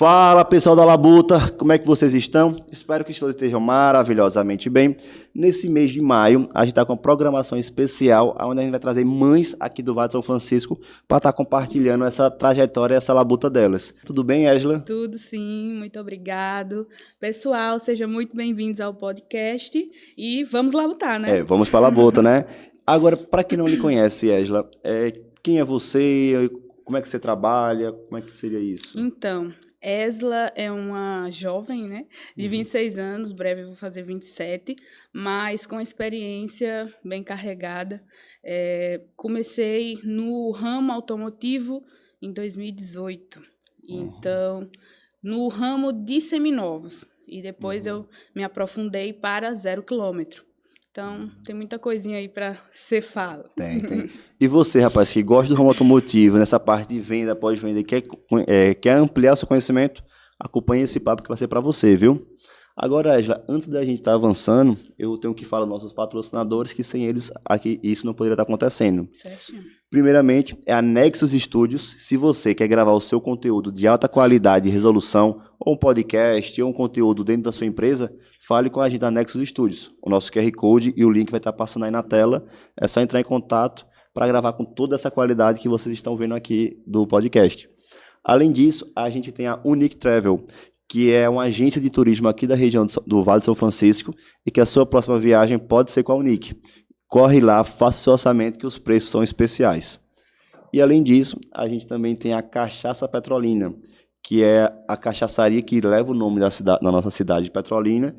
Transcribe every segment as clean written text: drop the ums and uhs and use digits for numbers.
Fala, pessoal da Labuta, como é que vocês estão? Espero que todos estejam maravilhosamente bem. Nesse mês de maio, a gente está com uma programação especial, onde a gente vai trazer mães aqui do Vale de São Francisco para estar compartilhando essa trajetória, essa labuta delas. Tudo bem, Ésila? Tudo sim, muito obrigado. Pessoal, sejam muito bem-vindos ao podcast e vamos labutar, né? Vamos para a Labuta, né? Agora, para quem não lhe conhece, Ésila, quem é você? Como é que você trabalha? Como é que seria isso? Então, Ésila é uma jovem, né, de 26 anos, breve eu vou fazer 27, mas com experiência bem carregada. Comecei no ramo automotivo em 2018, então, no ramo de seminovos, e depois eu me aprofundei para 0 quilômetro. Então, tem muita coisinha aí para ser fala. Tem. E você, rapaz, que gosta do ramo automotivo, nessa parte de venda, pós-venda, e quer ampliar o seu conhecimento, acompanhe esse papo que vai ser para você, viu? Agora, Ésila, antes da gente estar avançando, eu tenho que falar dos nossos patrocinadores, que sem eles aqui isso não poderia estar acontecendo. Certinho. Primeiramente, é a Nexus Studios. Se você quer gravar o seu conteúdo de alta qualidade e resolução, ou um podcast, ou um conteúdo dentro da sua empresa, fale com a gente da Nexus Studios. O nosso QR Code e o link vai estar passando aí na tela. É só entrar em contato para gravar com toda essa qualidade que vocês estão vendo aqui do podcast. Além disso, a gente tem a Unique Travel, que é uma agência de turismo aqui da região do Vale de São Francisco e que a sua próxima viagem pode ser com a Unique. Corre lá, faça seu orçamento que os preços são especiais. E além disso, a gente também tem a Cachaça Petrolina, que é a cachaçaria que leva o nome da nossa cidade de Petrolina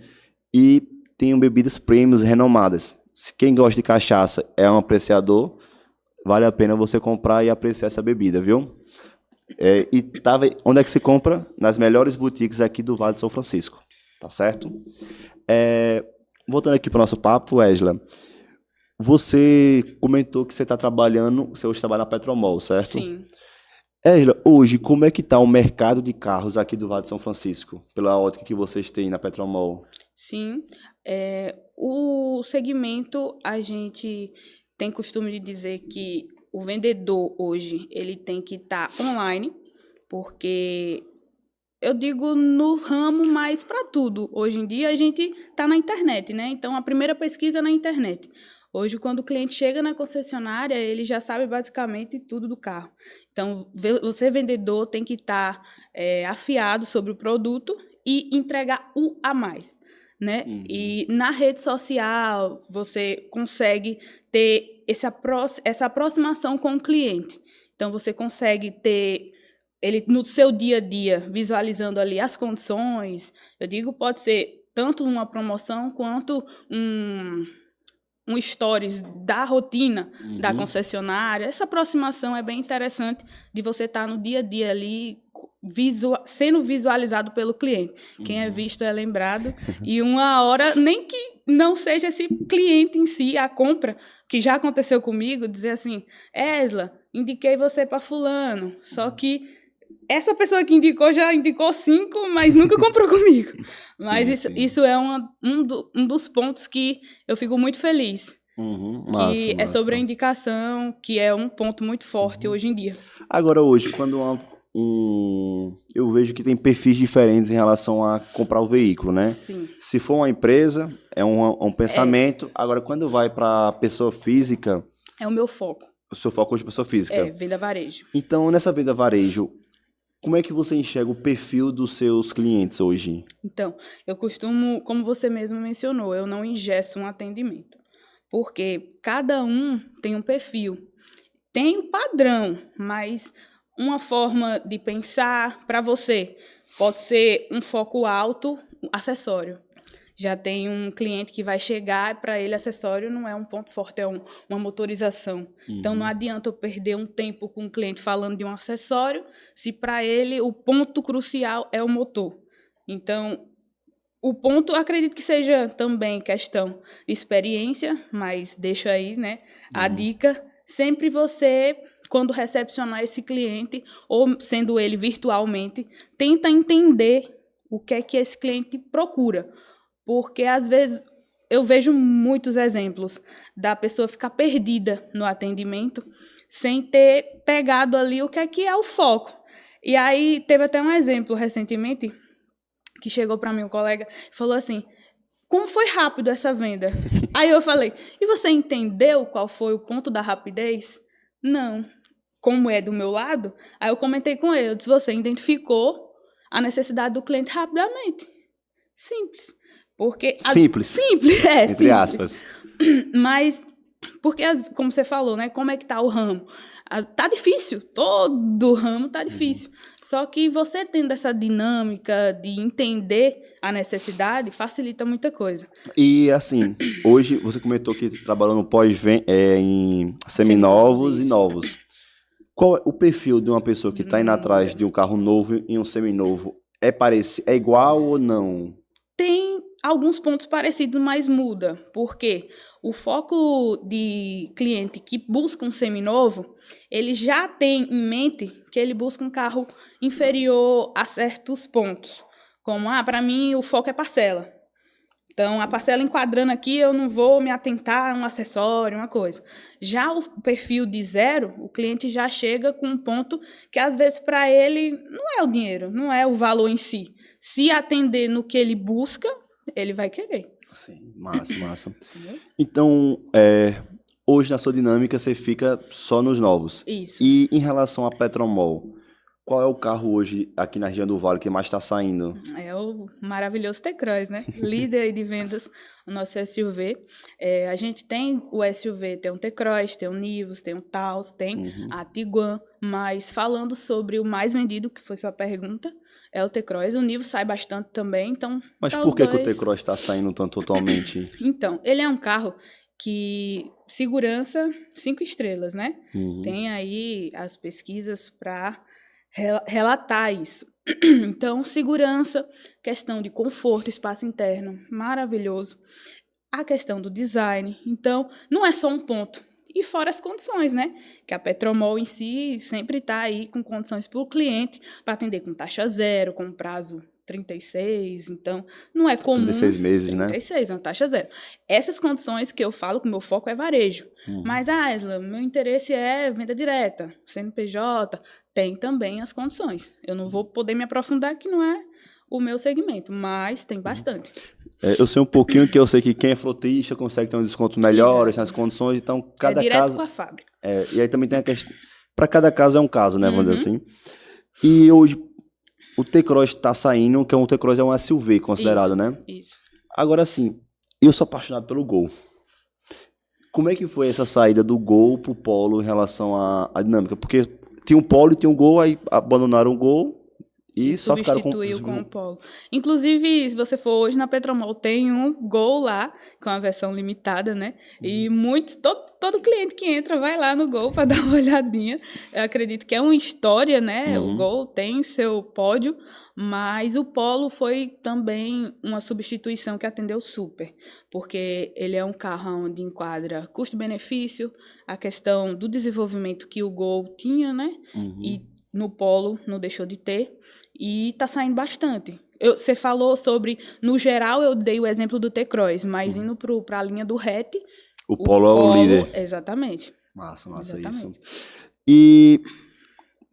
e tem bebidas premium renomadas. Quem gosta de cachaça é um apreciador, vale a pena você comprar e apreciar essa bebida, viu? Onde é que se compra? Nas melhores boutiques aqui do Vale de São Francisco, tá certo? Voltando aqui para o nosso papo, Ésila, você comentou que você está trabalhando, você hoje trabalha na Petromol, certo? Sim. Ésila, hoje, como é que está o mercado de carros aqui do Vale de São Francisco, pela ótica que vocês têm na Petromol? Sim. O segmento, a gente tem costume de dizer que o vendedor hoje, ele tem que estar online, porque eu digo no ramo, mas para tudo. Hoje em dia a gente está na internet, né? Então a primeira pesquisa é na internet. Hoje, quando o cliente chega na concessionária, ele já sabe basicamente tudo do carro. Então, você vendedor tem que estar afiado sobre o produto e entregar o a mais, né? E na rede social, você consegue ter essa aproximação com o cliente. Então, você consegue ter ele no seu dia a dia, visualizando ali as condições. Eu digo, pode ser tanto uma promoção quanto um stories da rotina da concessionária. Essa aproximação é bem interessante de você estar no dia a dia ali sendo visualizado pelo cliente. Quem é visto é lembrado. E uma hora, nem que não seja esse cliente em si, a compra, que já aconteceu comigo, dizer assim, Ésila, indiquei você para fulano, só que essa pessoa que indicou já indicou 5, mas nunca comprou comigo. Mas Sim. isso é um dos pontos que eu fico muito feliz. Que é sobre a indicação, que é um ponto muito forte hoje em dia. Agora, hoje, quando eu vejo que tem perfis diferentes em relação a comprar o veículo, né? Sim. Se for uma empresa, é um pensamento. Agora, quando vai para pessoa física... É o meu foco. O seu foco hoje é pessoa física. Venda varejo. Então, nessa venda varejo, como é que você enxerga o perfil dos seus clientes hoje? Então, eu costumo, como você mesmo mencionou, eu não engesso um atendimento. Porque cada um tem um perfil. Tem um padrão, mas uma forma de pensar para você pode ser um foco alto, acessório. Já tem um cliente que vai chegar, para ele acessório não é um ponto forte, é uma motorização. Então não adianta eu perder um tempo com o cliente falando de um acessório, se para ele o ponto crucial é o motor. Então, o ponto, acredito que seja também questão de experiência, mas deixo aí, né, a dica. Sempre você, quando recepcionar esse cliente, ou sendo ele virtualmente, tenta entender o que é que esse cliente procura. Porque, às vezes, eu vejo muitos exemplos da pessoa ficar perdida no atendimento sem ter pegado ali o que é o foco. E aí, teve até um exemplo recentemente, que chegou para mim um colega e falou assim, como foi rápido essa venda? Aí eu falei, e você entendeu qual foi o ponto da rapidez? Não. Como é do meu lado, aí eu comentei com ele, eu disse, você identificou a necessidade do cliente rapidamente. Simples. Porque Simples. Simples, Entre simples. aspas. Mas, porque, como você falou, né? Como é que tá o ramo? Tá difícil, todo ramo tá difícil. Só que você tendo essa dinâmica de entender a necessidade, facilita muita coisa. E assim, hoje você comentou que trabalhou no em seminovos e Isso. novos. Qual é o perfil de uma pessoa que está indo atrás de um carro novo e um seminovo? É igual ou não? Tem alguns pontos parecidos, mas muda. Porque o foco de cliente que busca um seminovo, ele já tem em mente que ele busca um carro inferior a certos pontos. Como, para mim o foco é parcela. Então, a parcela enquadrando aqui, eu não vou me atentar a um acessório, uma coisa. Já o perfil de zero, o cliente já chega com um ponto que, às vezes, para ele, não é o dinheiro, não é o valor em si. Se atender no que ele busca, ele vai querer. Sim, massa, massa. Entendeu? Então, hoje na sua dinâmica você fica só nos novos. Isso. E em relação a Petromol, qual é o carro hoje aqui na região do Vale que mais está saindo? É o maravilhoso T-Cross, né? Líder aí de vendas, o nosso SUV. A gente tem o SUV, tem um T-Cross, tem um Nivus, tem um Taos, tem a Tiguan, mas falando sobre o mais vendido, que foi sua pergunta, é o T-Cross. O Nivus sai bastante também, então... Mas tá por que os que o dois. T-Cross está saindo tanto atualmente? Então, ele é um carro que... Segurança, 5 estrelas, né? Tem aí as pesquisas para relatar isso. Então, segurança, questão de conforto, espaço interno, maravilhoso. A questão do design. Então, não é só um ponto. E fora as condições, né? Que a Petromol em si sempre está aí com condições para o cliente, para atender com taxa zero, com prazo 36, então não é comum. 36 meses, 36, uma taxa zero. Essas condições que eu falo que o meu foco é varejo. Mas, Isla, meu interesse é venda direta, CNPJ, tem também as condições. Eu não vou poder me aprofundar, que não é o meu segmento, mas tem bastante. Eu sei um pouquinho que eu sei que quem é frotista consegue ter um desconto melhor, nas condições, então cada direto caso... com a fábrica. E aí também tem a questão... Para cada caso é um caso, né, vamos dizer assim. E hoje o T-Cross está saindo, que o T-Cross é um SUV considerado, né? Isso. Agora sim, eu sou apaixonado pelo Gol. Como é que foi essa saída do Gol pro Polo em relação à dinâmica? Porque tinha um Polo e tinha um Gol, aí abandonaram o Gol e só ficaram com... Substituiu com o Polo. Inclusive, se você for hoje na Petromol, tem um Gol lá, com a versão limitada, né? E muitos, todo cliente que entra vai lá no Gol para dar uma olhadinha. Eu acredito que é uma história, né? O Gol tem seu pódio, mas o Polo foi também uma substituição que atendeu super, porque ele é um carro onde enquadra custo-benefício, a questão do desenvolvimento que o Gol tinha, né? E no Polo não deixou de ter, e está saindo bastante. Você falou sobre, no geral, eu dei o exemplo do T-Cross, mas indo para a linha do hatch... O Polo é o líder. Exatamente. Massa Exatamente. isso. E,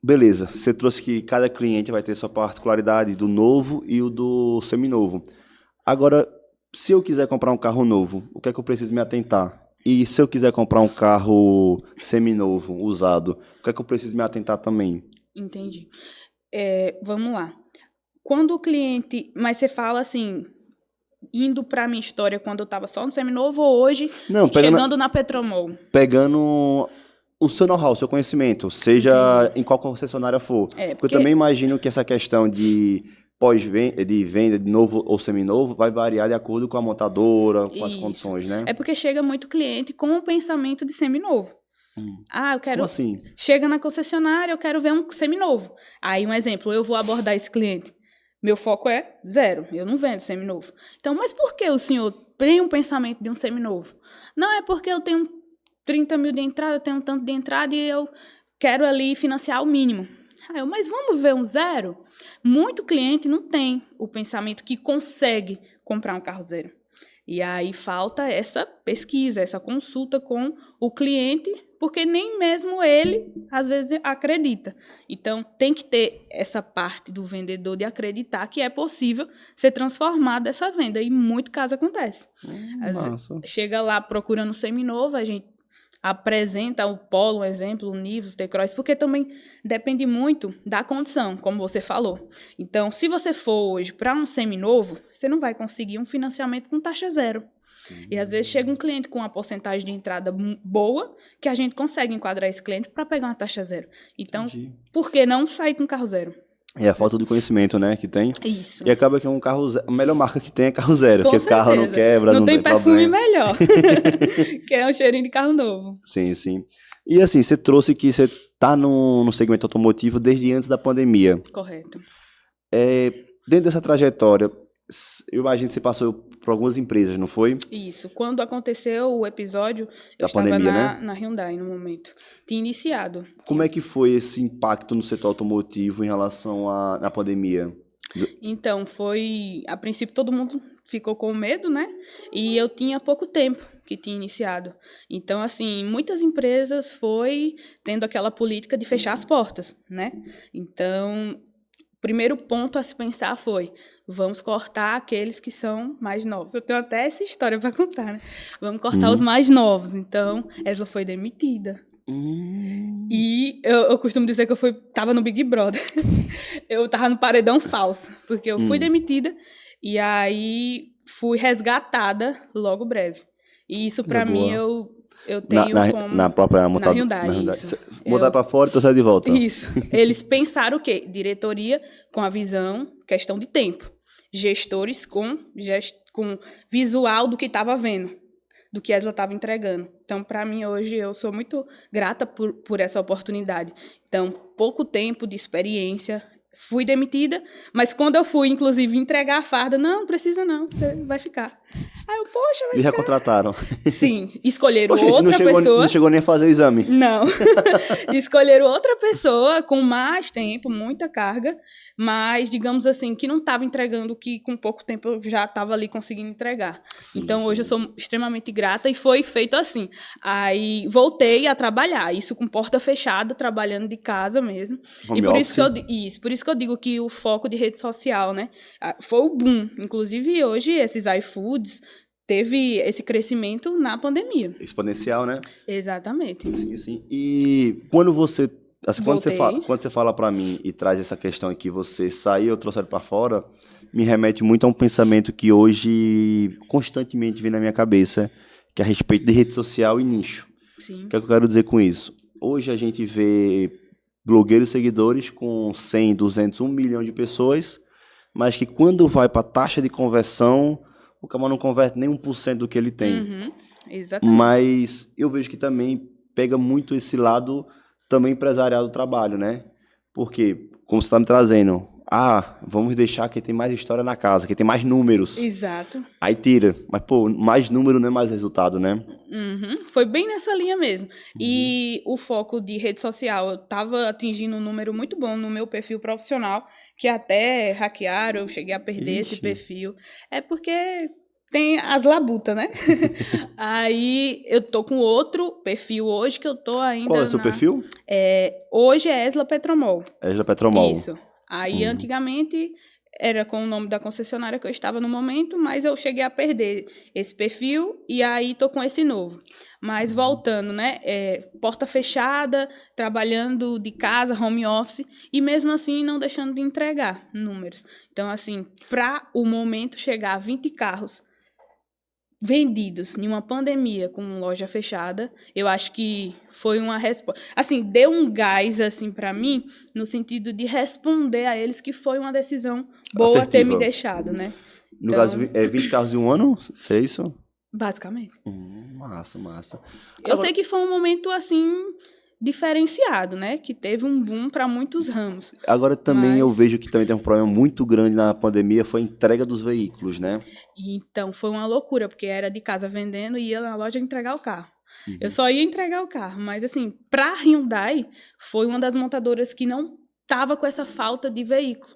beleza, você trouxe que cada cliente vai ter sua particularidade do novo e o do seminovo. Agora, se eu quiser comprar um carro novo, o que é que eu preciso me atentar? E se eu quiser comprar um carro seminovo, usado, o que é que eu preciso me atentar também? Entendi. Vamos lá. Quando o cliente... Mas você fala assim, indo para a minha história quando eu estava só no seminovo ou hoje, chegando na Petromol? Pegando o seu know-how, o seu conhecimento, seja em qual concessionária for. Porque eu também imagino que essa questão de pós-venda, de venda de novo ou seminovo, vai variar de acordo com a montadora, com as condições, né? É porque chega muito cliente com o pensamento de seminovo. Eu quero... Como assim? Chega na concessionária, eu quero ver um seminovo. Aí, um exemplo, eu vou abordar esse cliente. Meu foco é zero, eu não vendo seminovo. Então, mas por que o senhor tem um pensamento de um seminovo? Não, é porque eu tenho 30 mil de entrada, eu tenho um tanto de entrada e eu quero ali financiar o mínimo. Mas vamos ver um zero? Muito cliente não tem o pensamento que consegue comprar um carro zero. E aí falta essa pesquisa, essa consulta com o cliente, porque nem mesmo ele, às vezes, acredita. Então, tem que ter essa parte do vendedor de acreditar que é possível ser transformada essa venda. E muito caso acontece. Massa. Chega lá procurando seminovo, a gente apresenta o Polo, um exemplo, o Nivus, o T-Cross, porque também depende muito da condição, como você falou. Então, se você for hoje para um seminovo, você não vai conseguir um financiamento com taxa zero. E às vezes chega um cliente com uma porcentagem de entrada boa, que a gente consegue enquadrar esse cliente para pegar uma taxa zero. Então, por que não sair com carro zero? É a falta do conhecimento, né, que tem. Isso. E acaba que um carro zero, a melhor marca que tem é carro zero, Com porque o carro não certeza. quebra, não tem perfume problema. melhor, que é um cheirinho de carro novo. Sim, sim. E assim, você trouxe que você tá no segmento automotivo desde antes da pandemia. Correto. Dentro dessa trajetória, eu imagino que você passou por algumas empresas, não foi? Isso. Quando aconteceu o episódio, eu Da pandemia, estava né? na Hyundai no momento. Tinha iniciado. Como é que foi esse impacto no setor automotivo em relação à pandemia? Então, foi... A princípio, todo mundo ficou com medo, né? E eu tinha pouco tempo que tinha iniciado. Então, assim, muitas empresas foi tendo aquela política de fechar as portas, né? Então, o primeiro ponto a se pensar foi: vamos cortar aqueles que são mais novos. Eu tenho até essa história para contar, né? Vamos cortar os mais novos. Então, ela foi demitida. E eu costumo dizer que eu tava no Big Brother. Eu tava no paredão falso, porque eu fui demitida e aí fui resgatada logo breve. E isso pra mim eu tenho como... Na própria montadora. Na Hyundai, isso. Botar pra fora e trouxer de volta. Isso. Eles pensaram o quê? Diretoria com a visão, questão de tempo. Gestores com visual do que estava vendo, do que ela estava entregando. Então, para mim, hoje, eu sou muito grata por essa oportunidade. Então, pouco tempo de experiência, fui demitida, mas quando eu fui, inclusive, entregar a farda, não precisa não, você vai ficar. Aí eu, poxa, vai Me ficar. recontrataram. Sim, escolheram Poxa, outra pessoa. Não chegou nem a fazer o exame. Não. Escolheram outra pessoa com mais tempo, muita carga, mas, digamos assim, que não estava entregando, que com pouco tempo eu já estava ali conseguindo entregar. Sim, então, sim. hoje eu sou extremamente grata e foi feito assim. Aí, voltei a trabalhar, isso com porta fechada, trabalhando de casa mesmo. Home e por office. por isso que eu digo que o foco de rede social, né, foi o boom. Inclusive, hoje, esses iFoods teve esse crescimento na pandemia. Exponencial, né? Exatamente. Sim, sim. E quando você... Assim, quando Voltei. você fala pra mim e traz essa questão aqui, você saiu, eu trouxe pra fora, me remete muito a um pensamento que hoje constantemente vem na minha cabeça, que é a respeito de rede social e nicho. Sim. O que é que eu quero dizer com isso? Hoje a gente vê blogueiros seguidores com 100, 200, 1 milhão de pessoas, mas que quando vai para a taxa de conversão, o cara não converte nem 1% do que ele tem. Uhum, exatamente. Mas eu vejo que também pega muito esse lado também empresarial do trabalho, né? Porque, como você está me trazendo, vamos deixar quem tem mais história na casa, quem tem mais números. Exato. Aí tira. Mas, pô, mais número não é mais resultado, né? Uhum. Foi bem nessa linha mesmo. E o foco de rede social, eu estava atingindo um número muito bom no meu perfil profissional, que até hackearam, eu cheguei a perder esse perfil. É porque tem as labutas, né? Aí eu tô com outro perfil hoje, que eu tô ainda... Qual é o seu perfil? Hoje é Esla Petromol. Esla Petromol. Isso. Aí, antigamente, era com o nome da concessionária que eu estava no momento, mas eu cheguei a perder esse perfil e aí tô com esse novo. Mas voltando, né? Porta fechada, trabalhando de casa, home office, e mesmo assim não deixando de entregar números. Então, assim, para o momento chegar a 20 carros vendidos em uma pandemia com loja fechada, eu acho que foi uma resposta. Assim, deu um gás assim para mim no sentido de responder a eles que foi uma decisão boa assertiva. ter me deixado, né? No caso, 20 carros em um ano? É isso? Basicamente. Massa, massa. Eu sei que foi um momento assim diferenciado, né? Que teve um boom para muitos ramos. Agora também eu vejo que também tem um problema muito grande na pandemia, foi a entrega dos veículos, né? Então, foi uma loucura, porque era de casa vendendo e ia na loja entregar o carro. Eu só ia entregar o carro, mas assim, para a Hyundai, foi uma das montadoras que não estavam com essa falta de veículo.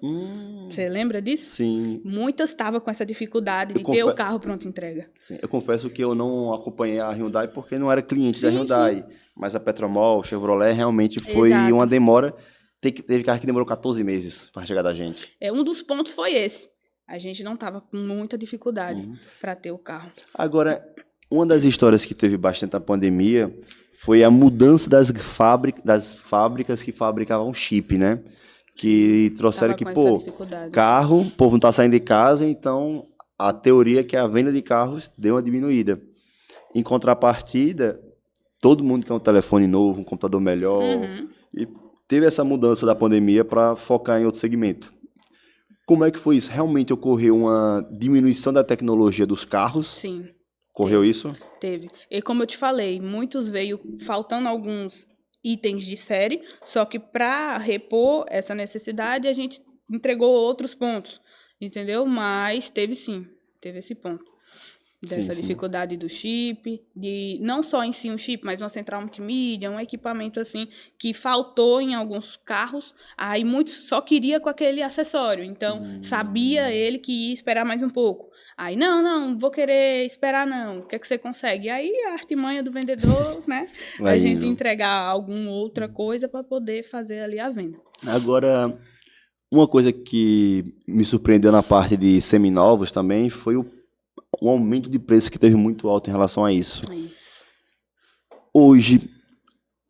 Você lembra disso? Sim. Muitas estavam com essa dificuldade de ter o carro pronto entrega. Sim. Eu confesso que eu não acompanhei a Hyundai porque não era cliente da Sim, Hyundai. sim. Mas a Petromol, Chevrolet, realmente foi Exato. uma demora. Teve carro que demorou 14 meses para chegar da gente. Um dos pontos foi esse. A gente não estava com muita dificuldade para ter o carro. Agora, uma das histórias que teve bastante na pandemia foi a mudança das fábricas que fabricavam chip, né? Que trouxeram que, carro, o povo não tá saindo de casa, então a teoria é que a venda de carros deu uma diminuída. Em contrapartida, todo mundo quer um telefone novo, um computador melhor, e teve essa mudança da pandemia para focar em outro segmento. Como é que foi isso? Realmente ocorreu uma diminuição da tecnologia dos carros? Sim. Ocorreu isso? Teve. E como eu te falei, muitos veio faltando alguns itens de série, só que para repor essa necessidade, a gente entregou outros pontos, entendeu? Mas teve esse ponto. Dessa dificuldade do chip, de não só em si um chip, mas uma central multimídia, um equipamento assim, que faltou em alguns carros, aí muitos só queria com aquele acessório, então sabia ele que ia esperar mais um pouco. Aí, não vou querer esperar não, o que é que você consegue? Aí a artimanha do vendedor, né, a gente entregar alguma outra coisa para poder fazer ali a venda. Agora, uma coisa que me surpreendeu na parte de seminovos também foi o aumento de preço que teve muito alto em relação a isso. Hoje,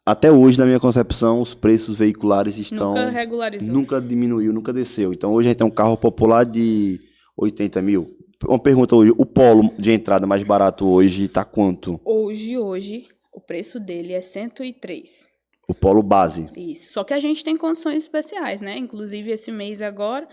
até hoje, na minha concepção, os preços veiculares estão... Nunca regularizou. Nunca diminuiu, nunca desceu. Então, hoje a gente tem um carro popular de 80 mil. Uma pergunta hoje, o Polo de entrada mais barato hoje está quanto? Hoje, o preço dele é 103. O Polo base. Isso. Só que a gente tem condições especiais, né? Inclusive, esse mês agora,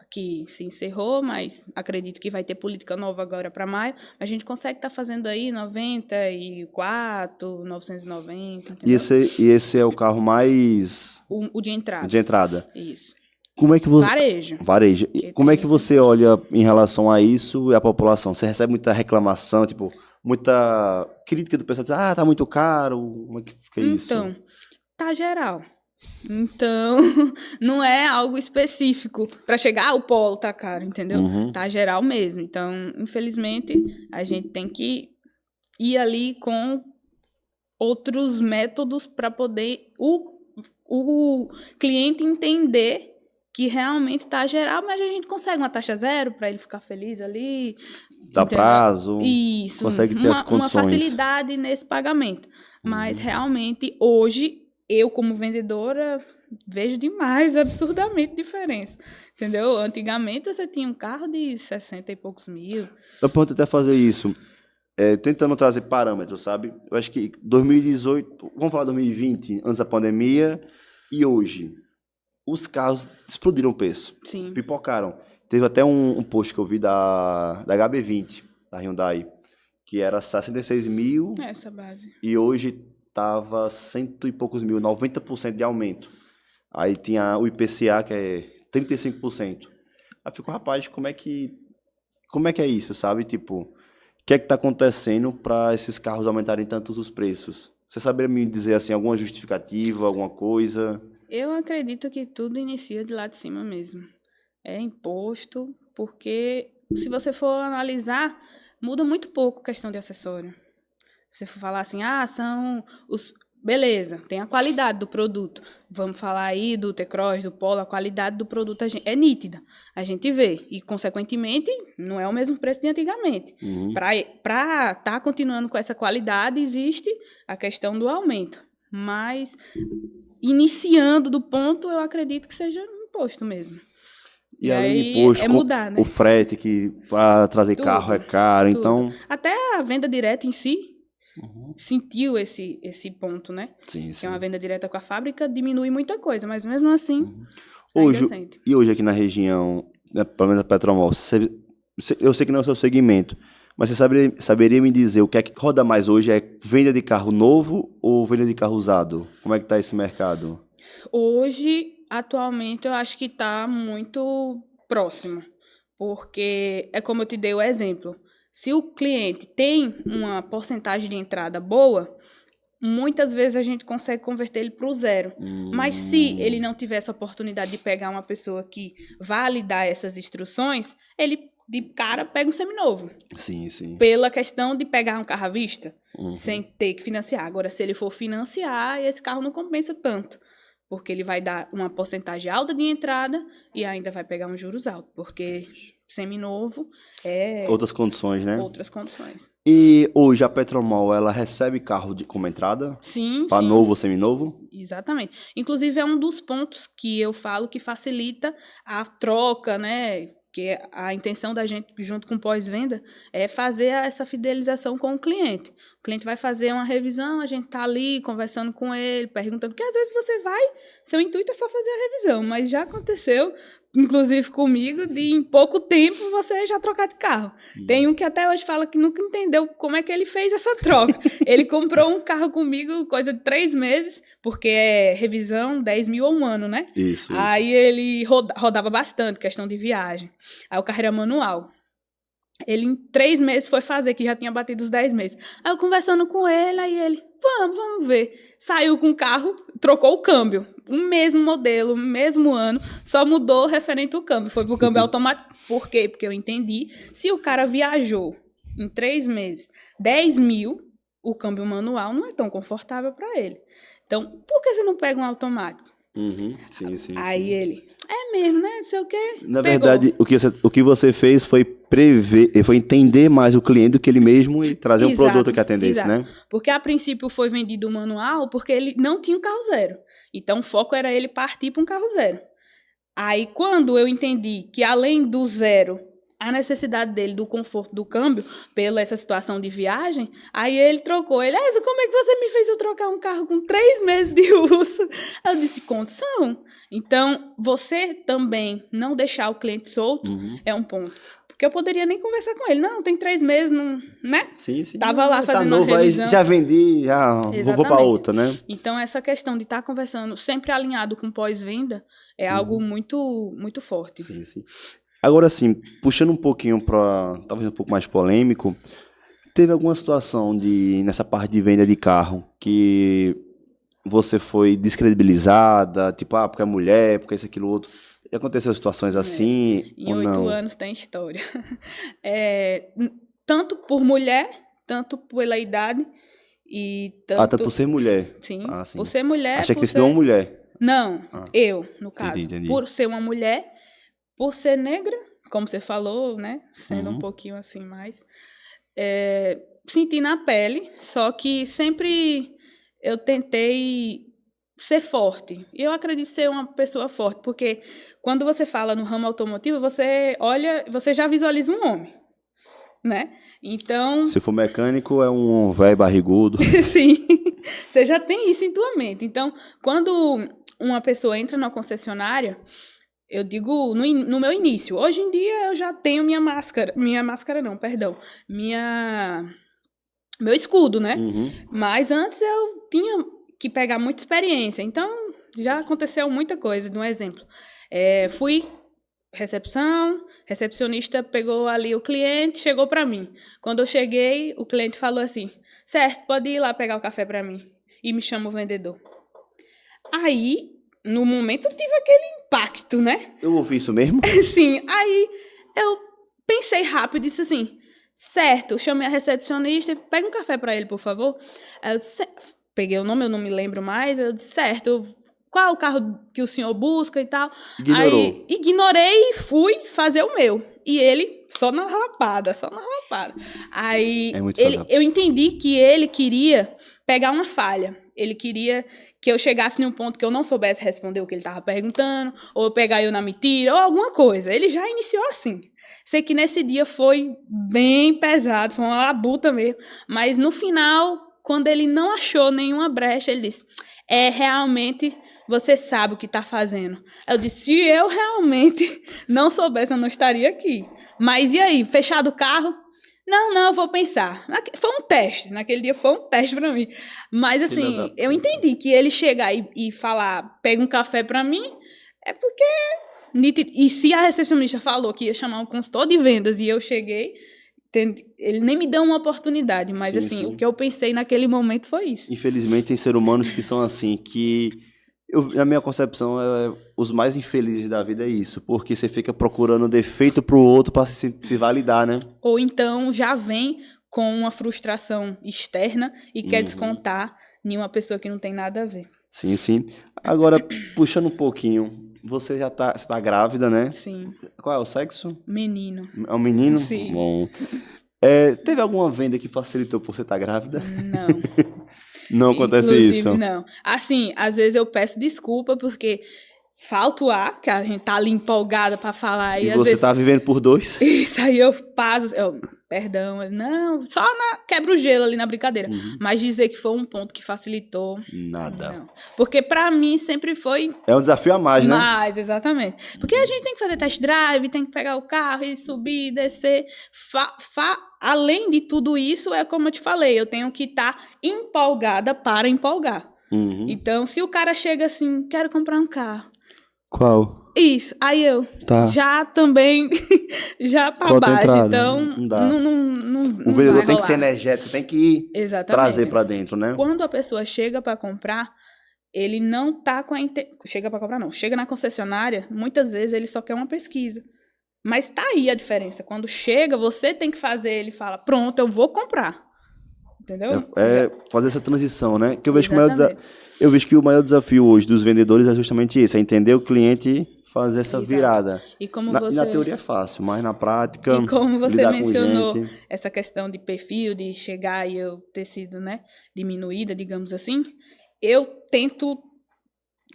que se encerrou, mas acredito que vai ter política nova agora para maio, a gente consegue estar fazendo aí 94, 990, entendeu? E esse é o carro mais... O de entrada. De entrada. Isso. Como é que você... Varejo. Como é que você olha em relação a isso e a população? Você recebe muita reclamação, tipo, muita crítica do pessoal, diz, tá muito caro, como é que fica isso? Então, tá geral. Então, não é algo específico para chegar, o Polo tá caro, entendeu? Tá geral mesmo. Então, infelizmente, a gente tem que ir ali com outros métodos para poder o cliente entender que realmente tá geral, mas a gente consegue uma taxa zero para ele ficar feliz ali. Dá prazo. Isso. Consegue ter as condições. Uma facilidade nesse pagamento. Mas, realmente, hoje... Eu, como vendedora, vejo demais, absurdamente diferença, entendeu? Antigamente, você tinha um carro de 60 e poucos mil. Eu posso até fazer isso, tentando trazer parâmetros, sabe? Eu acho que 2018, vamos falar 2020, antes da pandemia, e hoje, os carros explodiram o preço. Sim. Pipocaram. Teve até um post que eu vi da HB20, da Hyundai, que era 66 mil. Essa base. E hoje... Tava 100 e poucos mil, 90% de aumento. Aí tinha o IPCA, que é 35%. Aí ficou, rapaz, como é que é isso, sabe? Tipo, o que é que tá acontecendo para esses carros aumentarem tanto os preços? Você saberia me dizer, assim, alguma justificativa, alguma coisa? Eu acredito que tudo inicia de lá de cima mesmo. É imposto, porque se você for analisar, muda muito pouco a questão de acessório. Se você for falar assim, são os... Beleza, tem a qualidade do produto. Vamos falar aí do T-Cross, do Polo, a qualidade do produto é nítida. A gente vê. E, consequentemente, não é o mesmo preço de antigamente. Para estar continuando com essa qualidade, existe a questão do aumento. Mas, iniciando do ponto, eu acredito que seja imposto mesmo. E além de imposto, mudar, né? O frete, que para trazer carro é caro, então... Até a venda direta em si, sentiu esse ponto, né? Sim. Que é uma venda direta com a fábrica, diminui muita coisa, mas mesmo assim, hoje aqui na região, né, pelo menos a Petromol, eu sei que não é o seu segmento, mas você saberia me dizer o que é que roda mais hoje? É venda de carro novo ou venda de carro usado? Como é que está esse mercado? Hoje, atualmente, eu acho que está muito próximo, porque é como eu te dei o exemplo. Se o cliente tem uma porcentagem de entrada boa, muitas vezes a gente consegue converter ele para o zero. Mas se ele não tiver essa oportunidade de pegar uma pessoa que vá lhe dar essas instruções, ele de cara pega um seminovo. Sim, sim. Pela questão de pegar um carro à vista, sem ter que financiar. Agora, se ele for financiar, esse carro não compensa tanto. Porque ele vai dar uma porcentagem alta de entrada e ainda vai pegar um juros alto. Porque seminovo é Outras condições, né? outras condições. E hoje a Petromol, ela recebe carro como entrada? Sim, Para sim. novo ou seminovo? Exatamente. Inclusive, é um dos pontos que eu falo que facilita a troca, né? Que a intenção da gente, junto com o pós-venda, é fazer essa fidelização com o cliente. O cliente vai fazer uma revisão, a gente tá ali conversando com ele, perguntando, porque às vezes você vai, seu intuito é só fazer a revisão, mas já aconteceu, inclusive comigo, de em pouco tempo você já trocar de carro. Tem um que até hoje fala que nunca entendeu como é que ele fez essa troca. Ele comprou um carro comigo, coisa de 3 meses, porque é revisão 10 mil a um ano, né? Isso. Aí ele rodava bastante, questão de viagem. Aí o carro era manual. Ele em 3 meses foi fazer, que já tinha batido os 10 meses. Aí eu conversando com ele, aí ele, vamos ver. Saiu com o carro, trocou o câmbio. O mesmo modelo, o mesmo ano, só mudou referente ao câmbio. Foi pro câmbio automático. Por quê? Porque eu entendi. Se o cara viajou em 3 meses 10 mil, o câmbio manual não é tão confortável para ele. Então, por que você não pega um automático? Sim. Aí ele, é mesmo, né? Não sei o quê. Na verdade, o que você fez foi prever, foi entender mais o cliente do que ele mesmo e trazer um produto que atendesse, né? Porque a princípio foi vendido o manual porque ele não tinha um carro zero. Então o foco era ele partir para um carro zero. Aí quando eu entendi que além do zero, a necessidade dele do conforto do câmbio, pela essa situação de viagem, aí ele trocou. Ele, como é que você me fez eu trocar um carro com 3 meses de uso? Eu disse, condição. Então, você também não deixar o cliente solto é um ponto. Porque eu poderia nem conversar com ele. Não, tem 3 meses, não, né? Sim. Tava lá fazendo novo, uma revisão. Aí já vendi, já vou para outra, né? Então, essa questão de estar conversando sempre alinhado com pós-venda é algo muito, muito forte. Sim. Agora, assim, puxando um pouquinho para talvez um pouco mais polêmico, teve alguma situação nessa parte de venda de carro que você foi descredibilizada, tipo, porque é mulher, porque isso, aquilo, outro. Já aconteceu situações assim Em ou 8 não? anos tem história. Tanto por mulher, tanto pela idade e tanto... Tanto por ser mulher. Sim, Sim. por ser mulher... Achei que fosse uma mulher. Não, eu, no caso. Entendi. Por ser uma mulher, por ser negra, como você falou, né? Sendo um pouquinho assim mais... senti na pele, só que sempre eu tentei ser forte. E eu acredito ser uma pessoa forte, porque quando você fala no ramo automotivo, você olha, você já visualiza um homem, né? Então... Se for mecânico, é um velho barrigudo. Sim, você já tem isso em tua mente. Então, quando uma pessoa entra na concessionária, eu digo no meu início. Hoje em dia eu já tenho meu escudo, né? Mas antes eu tinha que pegar muita experiência. Então, já aconteceu muita coisa. Um exemplo, fui recepcionista pegou ali o cliente, chegou para mim. Quando eu cheguei, o cliente falou assim, certo, pode ir lá pegar o café para mim. E me chama o vendedor. Aí, no momento, eu tive aquele impacto, né? Eu ouvi isso mesmo? Sim, aí eu pensei rápido e disse assim, certo, chamei a recepcionista, pega um café para ele, por favor. Eu disse, peguei o nome, eu não me lembro mais, eu disse, certo, qual é o carro que o senhor busca e tal? Ignorou. Aí, ignorei e fui fazer o meu. E ele, só na lapada. Aí, eu entendi que ele queria pegar uma falha. Ele queria que eu chegasse num ponto que eu não soubesse responder o que ele estava perguntando, ou pegar eu na mentira, ou alguma coisa. Ele já iniciou assim. Sei que nesse dia foi bem pesado, foi uma labuta mesmo. Mas no final, quando ele não achou nenhuma brecha, ele disse, realmente... Você sabe o que está fazendo. Eu disse, se eu realmente não soubesse, eu não estaria aqui. Mas e aí, fechado o carro? Não, eu vou pensar. Foi um teste, naquele dia foi um teste para mim. Mas assim, eu entendi que ele chegar e falar, pega um café para mim, é porque... E se a recepcionista falou que ia chamar um consultor de vendas e eu cheguei, Ele nem me deu uma oportunidade, mas Sim, assim, sim. o que eu pensei naquele momento foi isso. Infelizmente, tem seres humanos que são assim, que na minha concepção, os mais infelizes da vida é isso, porque você fica procurando defeito pro outro para se validar, né? Ou então já vem com uma frustração externa e quer descontar em uma pessoa que não tem nada a ver. Sim, sim. Agora, puxando um pouquinho, você você tá grávida, né? Sim, Qual é o sexo? menino. É um menino? Sim. Bom. Teve alguma venda que facilitou por você estar grávida? Não. Não acontece Inclusive, isso. não. Assim, às vezes eu peço desculpa porque falta o ar, que a gente tá ali empolgada pra falar, E e às você vezes tá vivendo por dois? isso aí eu passo, perdão, não, só quebra o gelo ali na brincadeira. Mas dizer que foi um ponto que facilitou, Nada. não. Porque pra mim sempre foi É um desafio a mais, né? mais, exatamente. Porque a gente tem que fazer test drive, tem que pegar o carro e subir, descer. Além de tudo isso, é como eu te falei, eu tenho que estar empolgada para empolgar. Uhum. Então, se o cara chega assim, quero comprar um carro. Qual? Isso, aí eu Tá. já também, já pra Qual a tua baixo. entrada? Então, Não dá. não O vendedor vai tem que ser rolar. energético, tem que Exatamente. trazer pra dentro, né? Quando a pessoa chega para comprar, ele não tá com a chega para comprar não, chega na concessionária, muitas vezes ele só quer uma pesquisa. Mas tá aí a diferença. Quando chega, você tem que fazer, ele fala: "Pronto, eu vou comprar". Entendeu? Fazer essa transição, né? Que Exatamente. eu vejo que o maior desafio hoje dos vendedores é justamente isso, é entender o cliente e fazer essa Exato. virada. E como Na você teoria é fácil, mas na prática, E como você lidar mencionou com gente. essa questão de perfil, de chegar e eu ter sido, né, diminuída, digamos assim, eu tento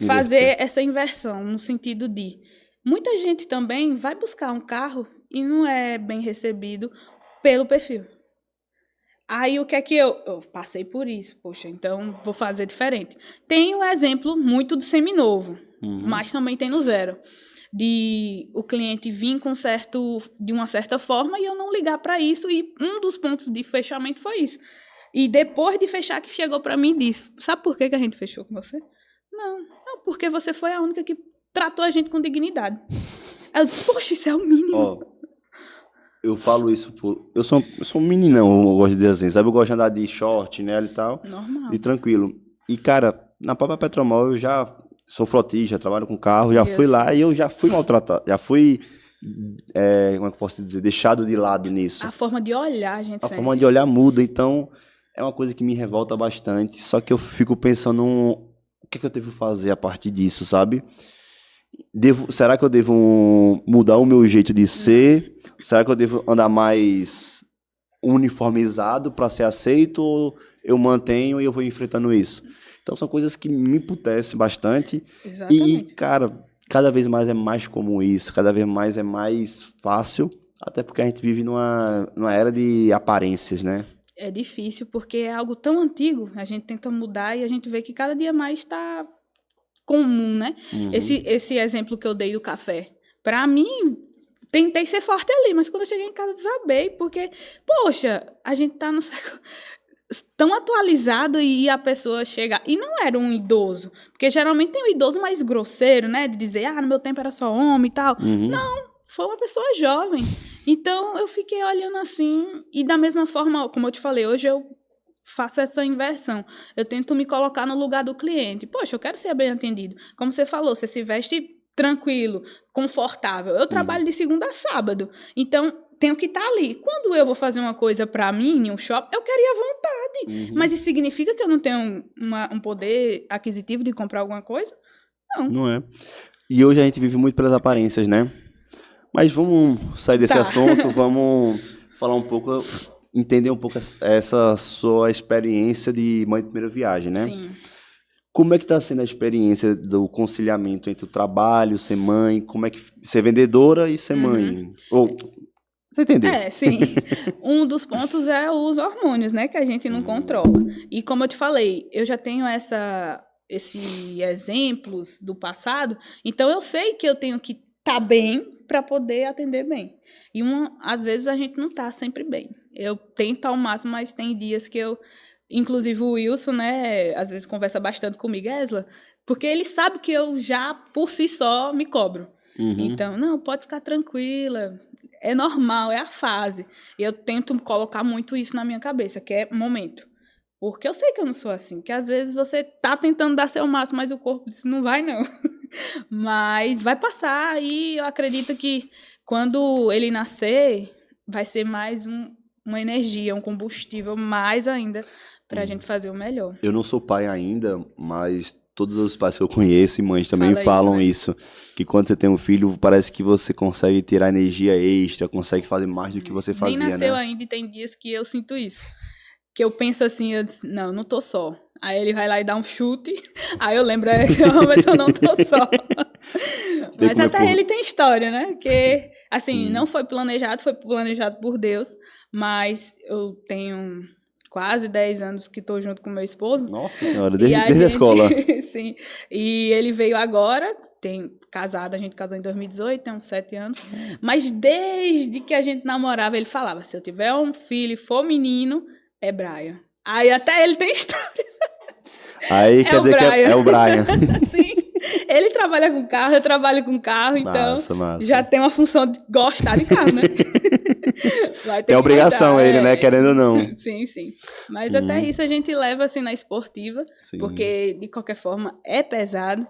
fazer essa inversão, no sentido de muita gente também vai buscar um carro e não é bem recebido pelo perfil. Aí o que é que eu passei por isso, poxa, então vou fazer diferente. Tem um exemplo muito do seminovo, mas também tem no zero. De o cliente vir de uma certa forma e eu não ligar para isso, e um dos pontos de fechamento foi isso. E depois de fechar, que chegou para mim e disse: "Sabe por que a gente fechou com você?" Não, porque você foi a única que tratou a gente com dignidade. Aí eu disse: "Poxa, isso é o mínimo." Ó, eu falo isso eu sou um meninão, eu gosto de dizer assim, sabe? Eu gosto de andar de short, né, e tal. Normal. E tranquilo. E, cara, na própria Petromol eu já sou frotista, trabalho com carro, já fui lá e eu já fui maltratado, já fui, como é que eu posso dizer, deixado de lado nisso. A forma de olhar, a gente A sente. forma de olhar muda, então é uma coisa que me revolta bastante, só que eu fico pensando o que é que eu devo fazer a partir disso, sabe? Será que eu devo mudar o meu jeito de ser? Será que eu devo andar mais uniformizado para ser aceito ou eu mantenho e eu vou enfrentando isso? Então são coisas que me emputecem bastante. Exatamente. E, cara, cada vez mais é mais comum isso, cada vez mais é mais fácil, até porque a gente vive numa era de aparências, né? É difícil porque é algo tão antigo, a gente tenta mudar e a gente vê que cada dia mais está comum, né? Esse exemplo que eu dei do café, para mim, tentei ser forte ali, mas quando eu cheguei em casa desabei, porque, poxa, a gente tá no século tão atualizado e a pessoa chega... E não era um idoso, porque geralmente tem um idoso mais grosseiro, né? De dizer, no meu tempo era só homem e tal. Não, foi uma pessoa jovem. Então, eu fiquei olhando assim, e da mesma forma, como eu te falei, hoje eu faço essa inversão. Eu tento me colocar no lugar do cliente. Poxa, eu quero ser bem atendido. Como você falou, você se veste tranquilo, confortável. Eu trabalho de segunda a sábado. Então, tenho que estar ali. Quando eu vou fazer uma coisa para mim, em um shopping, eu quero ir à vontade. Mas isso significa que eu não tenho um poder aquisitivo de comprar alguma coisa? Não. Não é. E hoje a gente vive muito pelas aparências, né? Mas vamos sair desse assunto, vamos falar um pouco, entender um pouco essa sua experiência de mãe de primeira viagem, né? Sim. Como é que está sendo a experiência do conciliamento entre o trabalho, ser mãe, como é que ser vendedora e ser mãe? Ou, você entendeu? Sim. Um dos pontos é os hormônios, né? Que a gente não controla. E como eu te falei, eu já tenho esses exemplos do passado, então eu sei que eu tenho que estar bem para poder atender bem. E às vezes a gente não está sempre bem. Eu tento ao máximo, mas tem dias que eu... Inclusive o Wilson, né, às vezes conversa bastante comigo, Esla, porque ele sabe que eu já, por si só, me cobro. Então, não, pode ficar tranquila. é normal, é a fase. E eu tento colocar muito isso na minha cabeça, que é momento. Porque eu sei que eu não sou assim, que às vezes você tá tentando dar seu máximo, mas o corpo diz, não vai não. Mas vai passar e eu acredito que quando ele nascer, vai ser mais uma energia, um combustível mais ainda pra gente fazer o melhor. Eu não sou pai ainda, mas todos os pais que eu conheço e mães também Fala falam isso, né? isso, que quando você tem um filho, parece que você consegue tirar energia extra, consegue fazer mais do que você Nem fazia, nasceu né? ainda e tem dias que eu sinto isso. Que eu penso assim, eu disse, não tô só. Aí ele vai lá e dá um chute, aí eu lembro que realmente eu não tô só. Tem Mas como até ele tem história, né? Que, assim, não foi planejado por Deus, mas eu tenho quase 10 anos que tô junto com meu esposo. Nossa senhora, E desde a escola. Sim, e ele veio agora, a gente casou em 2018, tem uns 7 anos, mas desde que a gente namorava, ele falava, se eu tiver um filho e for menino, é Brian. Aí até ele tem história. Aí quer dizer que é o Brian. Sim. Ele trabalha com carro, eu trabalho com carro, então Massa. já tem uma função de gostar de carro, né? Vai ter Tem que obrigação gostar, ele, né? Querendo ou não. Sim. Mas até isso a gente leva assim na esportiva, Sim. porque de qualquer forma é pesado,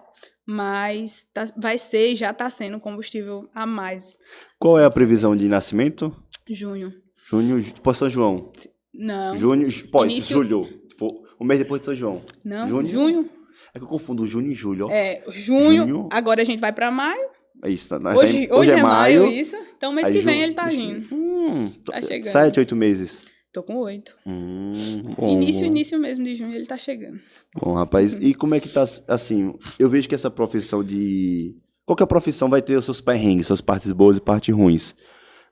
mas vai ser e já está sendo combustível a mais. Qual é a previsão de nascimento? Junho. Junho, tipo São João. Não. Junho, pode, Início- julho. Tipo, um mês depois de São João. Não, Junho. junho. É que eu confundo junho e julho, ó. Junho, agora a gente vai para maio. É isso, tá? Hoje é maio, isso. Então mês Aí que vem ju- ele tá mês que vindo. Tá chegando. 7, 8 meses. Tô com 8. Bom, Início mesmo de junho ele tá chegando. Bom, rapaz, e como é que tá, assim, eu vejo que essa profissão de... Qualquer profissão vai ter os seus perrengues, suas partes boas e partes ruins.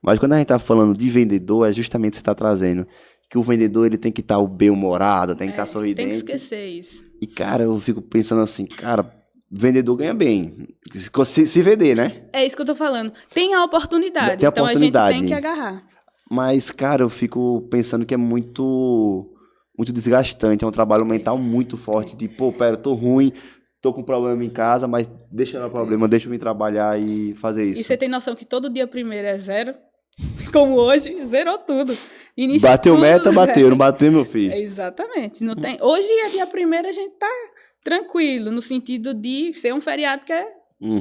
Mas quando a gente tá falando de vendedor, é justamente o que você tá trazendo. Que o vendedor, ele tem que estar bem-humorado, tem que estar Tem que sorridente. esquecer isso. E, cara, eu fico pensando assim, cara, vendedor ganha bem. Se vender, né? É isso que eu tô falando. Tem a oportunidade. Tem a então oportunidade. a gente tem que agarrar. Mas, cara, eu fico pensando que é muito desgastante. É um trabalho mental muito forte. De, pô, pera, eu tô ruim, tô com problema em casa, mas deixa eu dar problema, deixa eu vir trabalhar e fazer E isso. você tem noção que todo dia primeiro é zero? Como hoje, zerou tudo. Inicia Bateu tudo meta, zero. bateu, não bateu, meu filho. Exatamente. Não tem... Hoje é dia primeiro, a gente tá tranquilo, no sentido de ser um feriado que é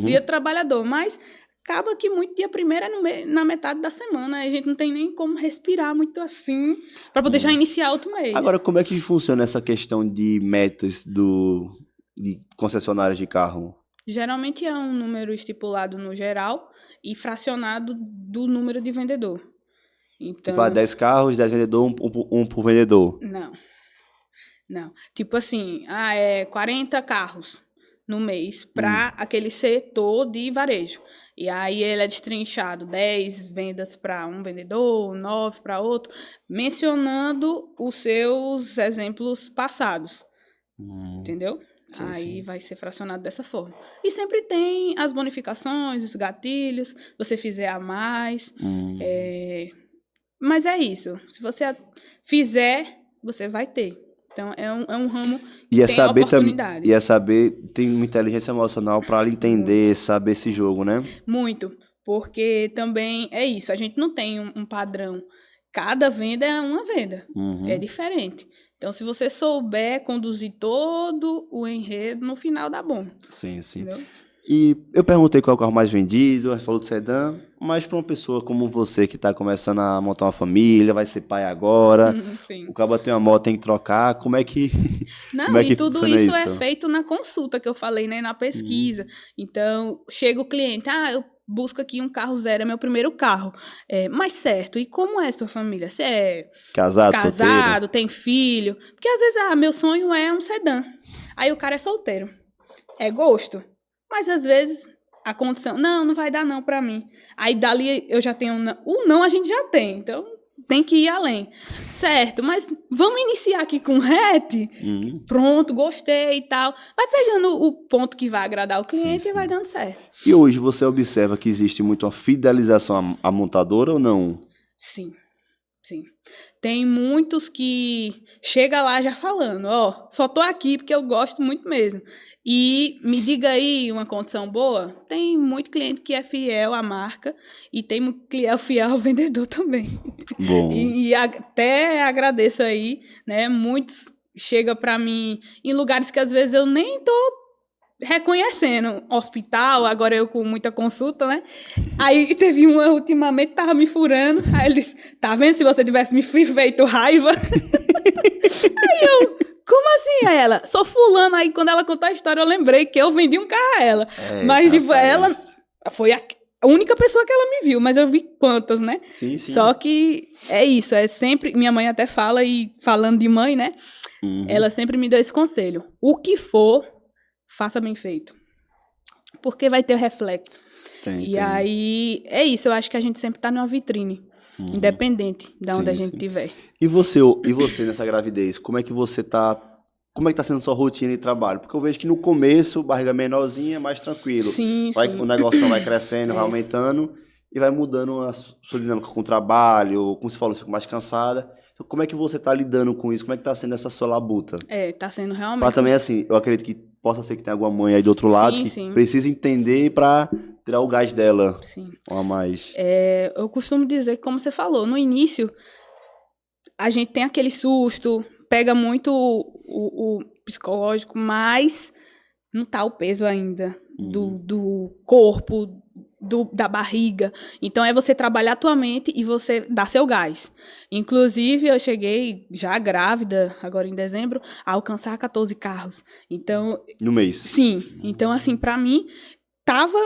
dia do trabalhador. Mas acaba que muito dia primeiro é na metade da semana. A gente não tem nem como respirar muito assim para poder já iniciar outro mês. Agora, como é que funciona essa questão de metas de concessionárias de carro? Geralmente é um número estipulado no geral e fracionado do número de vendedor. Então, Tipo, 10 carros, 10 vendedores, um por vendedor. Não. Tipo assim, é 40 carros no mês para aquele setor de varejo. E aí ele é destrinchado 10 vendas para um vendedor, 9 para outro, mencionando os seus exemplos passados. Entendeu? Sim, Aí sim. vai ser fracionado dessa forma. E sempre tem as bonificações, os gatilhos, se você fizer a mais. Mas é isso. Se você fizer, você vai ter. Então, é um ramo que tem oportunidade. E é saber, tem uma inteligência emocional para entender, saber esse jogo, né? Muito. Porque também é isso. A gente não tem um padrão. Cada venda é uma venda. É diferente. Então, se você souber conduzir todo o enredo, no final dá bom. Sim. Entendeu? E eu perguntei qual é o carro mais vendido, falou do sedã, mas para uma pessoa como você que está começando a montar uma família, vai ser pai agora, Sim. o cara tem uma moto, tem que trocar, como é que Não, como é que e tudo funciona isso é feito na consulta que eu falei, né? Na pesquisa. Então, chega o cliente, eu busco aqui um carro zero, é meu primeiro carro. Mas certo, e como é a sua família? Você é Casado, solteiro? tem filho? Porque às vezes, meu sonho é um sedã. Aí o cara é solteiro. É gosto. Mas às vezes a condição, não vai dar não pra mim. Aí dali eu já tenho o não a gente já tem, então tem que ir além. Certo, mas vamos iniciar aqui com hatch? Pronto, gostei e tal. Vai pegando o ponto que vai agradar o cliente e vai dando certo. E hoje você observa que existe muito uma fidelização à montadora ou não? Sim. Tem muitos que chega lá já falando, ó, só tô aqui porque eu gosto muito mesmo. E me diga aí uma condição boa. Tem muito cliente que é fiel à marca e tem muito cliente fiel ao vendedor também. Bom. E até agradeço aí, né? Muitos chegam para mim em lugares que às vezes eu nem tô reconhecendo. Hospital, agora eu com muita consulta, né? Aí teve uma ultimamente, tava me furando. Aí ele disse, tá vendo? Se você tivesse me feito raiva. Aí eu, como assim? Aí ela, sou fulano. Aí quando ela contou a história, eu lembrei que eu vendi um carro a ela. Mas tipo, ela foi a única pessoa que ela me viu, mas eu vi quantas, né? Sim. Só que é isso, é sempre... Minha mãe até fala, e falando de mãe, né? Ela sempre me deu esse conselho. O que for, faça bem feito. Porque vai ter reflexo. E aí, é isso, eu acho que a gente sempre tá numa vitrine. Independente de onde a gente estiver. E você nessa gravidez, como é que tá sendo sua rotina de trabalho? Porque eu vejo que no começo, barriga menorzinha, é mais tranquilo. Sim. O negócio vai crescendo, vai aumentando e vai mudando a sua dinâmica com o trabalho, como você falou, você fica mais cansada. Então, como é que você tá lidando com isso? Como é que tá sendo essa sua labuta? Tá sendo realmente... Pra também, assim, eu acredito que possa ser que tenha alguma mãe aí do outro lado que precisa entender pra tirar o gás dela. Sim. Ou a mais. Eu costumo dizer que, como você falou, no início, a gente tem aquele susto, pega muito o psicológico, mas não tá o peso ainda do corpo, da barriga. Então, é você trabalhar a tua mente e você dar seu gás. Inclusive, eu cheguei já grávida, agora em dezembro, a alcançar 14 carros. Então... No mês? Sim. Então, assim, pra mim, tava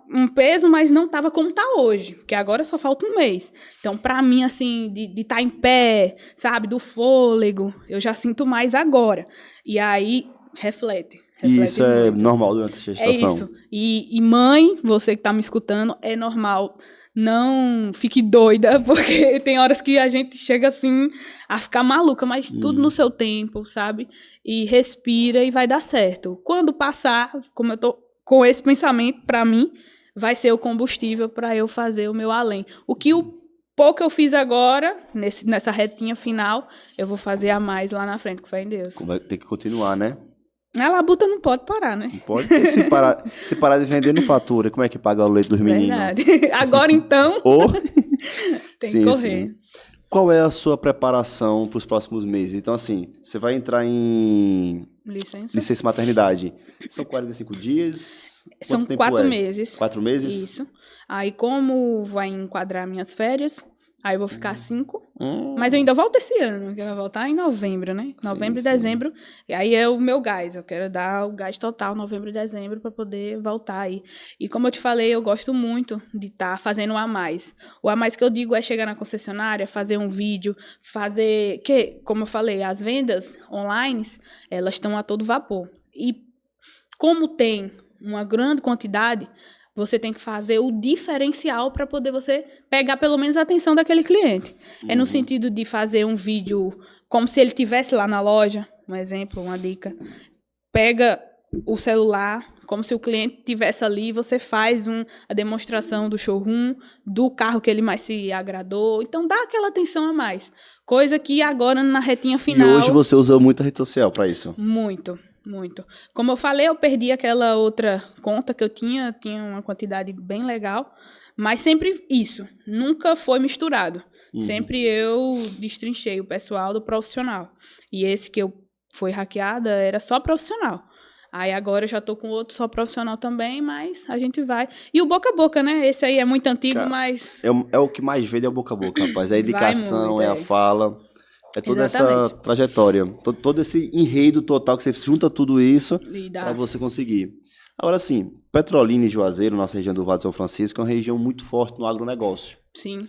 um peso, mas não tava como tá hoje, porque agora só falta um mês. Então, pra mim, assim, de estar em pé, sabe, do fôlego, eu já sinto mais agora. E aí, reflete isso é muito. normal durante a gestação? É isso. E mãe, você que tá me escutando, é normal. Não fique doida, porque tem horas que a gente chega assim a ficar maluca, mas tudo no seu tempo, sabe? E respira e vai dar certo. Quando passar, como eu tô com esse pensamento, pra mim, vai ser o combustível para eu fazer o meu além. O pouco eu fiz agora, nessa retinha final, eu vou fazer a mais lá na frente, com fé em Deus. Vai ter que continuar, né? A labuta não pode parar, né? Não pode. Se parar de vender, não fatura. Como é que paga o leite dos meninos? Verdade. Agora, então, tem que correr. Sim. Qual é a sua preparação para os próximos meses? Então, assim, você vai entrar em licença maternidade. São 45 dias? São 4 meses. 4 meses? Isso. Aí, como vai enquadrar minhas férias, aí eu vou ficar 5. Mas eu ainda volto esse ano, que eu vou voltar em novembro, né? Novembro e dezembro. E aí é o meu gás. Eu quero dar o gás total novembro e dezembro para poder voltar aí. E como eu te falei, eu gosto muito de estar fazendo o a mais. O a mais que eu digo é chegar na concessionária, fazer um vídeo, como eu falei, as vendas online, elas estão a todo vapor. E como tem uma grande quantidade, você tem que fazer o diferencial para poder você pegar pelo menos a atenção daquele cliente. É no sentido de fazer um vídeo como se ele estivesse lá na loja, um exemplo, uma dica. Pega o celular, como se o cliente estivesse ali, você faz a demonstração do showroom, do carro que ele mais se agradou. Então, dá aquela atenção a mais. Coisa que agora, na retinha final... E hoje você usa muito a rede social para isso? Muito. Como eu falei, eu perdi aquela outra conta que eu tinha uma quantidade bem legal, mas sempre isso, nunca foi misturado. Sempre eu destrinchei o pessoal do profissional. E esse que eu fui hackeada era só profissional. Aí agora eu já tô com outro só profissional também, mas a gente vai. E o boca a boca, né? Esse aí é muito antigo, cara, mas... É o que mais vende, é o boca a boca, rapaz. É a indicação, muito, é a fala... É toda essa trajetória, todo esse enredo total que você junta tudo isso para você conseguir. Agora sim, Petrolina e Juazeiro, nossa região do Vale do São Francisco, é uma região muito forte no agronegócio. Sim.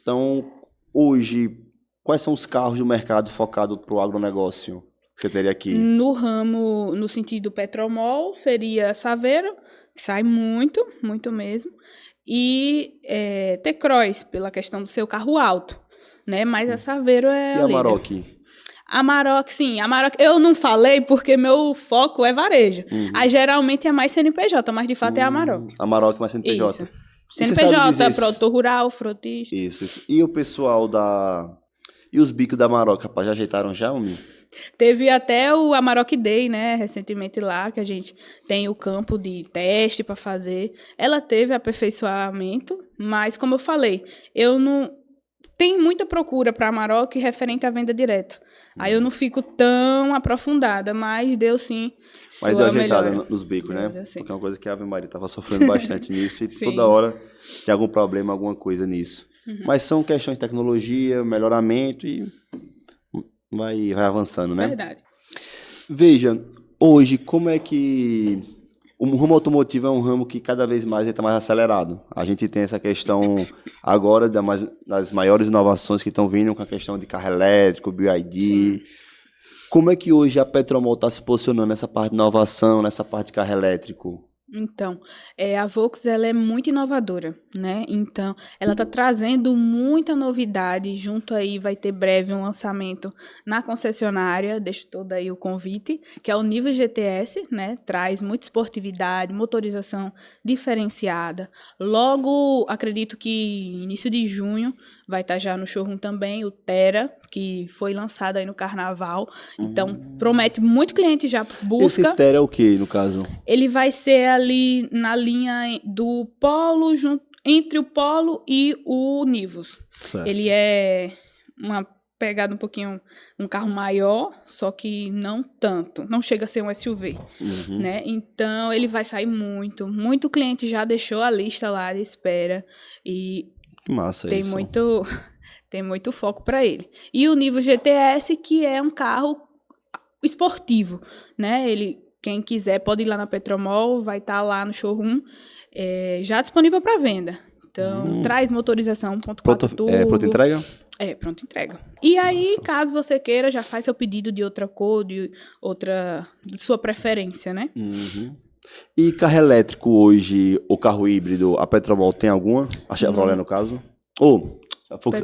Então, hoje, quais são os carros do mercado focado para o agronegócio que você teria aqui? No ramo, no sentido Petromol, seria Saveiro, que sai muito mesmo, e T-Cross, pela questão do seu carro alto. Né? Mas a Saveiro é a Amarok? Amarok, sim. Amarok, eu não falei porque meu foco é varejo. Aí, geralmente, é mais CNPJ, mas, de fato, é Amarok. Amarok mais CNPJ. Isso. CNPJ, produtor rural, frutista. Isso. E o pessoal E os bicos da Amarok, rapaz, já ajeitaram já, homem? Teve até o Amarok Day, né, recentemente lá, que a gente tem o campo de teste para fazer. Ela teve aperfeiçoamento, mas como eu falei, eu não tem muita procura para Amarok referente à venda direta. Aí eu não fico tão aprofundada, mas deu sim Mas sua deu ajeitada melhora. nos bicos, né? Deu, sim. Porque é uma coisa que a Ave Maria estava sofrendo bastante nisso e Sim. toda hora tinha algum problema, alguma coisa nisso. Mas são questões de tecnologia, melhoramento e vai avançando, né? Verdade. Veja, hoje, como é que o ramo automotivo é um ramo que cada vez mais está mais acelerado. A gente tem essa questão agora das maiores inovações que estão vindo com a questão de carro elétrico, BYD. Como é que hoje a Petromol está se posicionando nessa parte de inovação, nessa parte de carro elétrico? Então, a Volks ela é muito inovadora, né? Então, ela está trazendo muita novidade. Junto aí vai ter breve um lançamento na concessionária. Deixo todo aí o convite, que é o nível GTS, né? Traz muita esportividade, motorização diferenciada. Logo, acredito que início de junho vai estar já no showroom também o Tera, que foi lançado aí no Carnaval. Então, promete muito cliente já busca. Esse Tera é o que, no caso? Ele vai ser ali na linha do Polo, entre o Polo e o Nivus. Certo. Ele é uma pegada um pouquinho, um carro maior, só que não tanto. Não chega a ser um SUV, né? Então, ele vai sair muito. Muito cliente já deixou a lista lá de espera. E Que massa tem isso. tem muito foco para ele. E o Nivus GTS, que é um carro esportivo, né? Quem quiser pode ir lá na Petromol, vai estar lá no showroom, já disponível para venda. Então, traz motorização 1.4 turbo. Pronto entrega? Pronto entrega. E aí, caso você queira, já faz seu pedido de outra cor, de sua preferência, né? E carro elétrico hoje, ou carro híbrido, a Petromol tem alguma? A Chevrolet, no caso?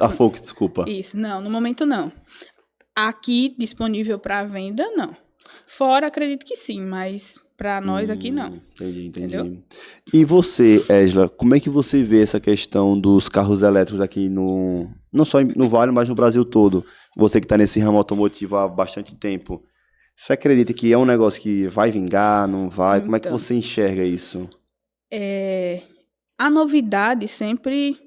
A Volks, desculpa. Isso, não, no momento não. Aqui, disponível para venda, não. Fora, acredito que sim, mas para nós aqui não. Entendi. Entendeu? E você, Ésla, como é que você vê essa questão dos carros elétricos aqui não só no Vale, mas no Brasil todo? Você que está nesse ramo automotivo há bastante tempo. Você acredita que é um negócio que vai vingar, não vai? Como é que Então, você enxerga isso? A novidade sempre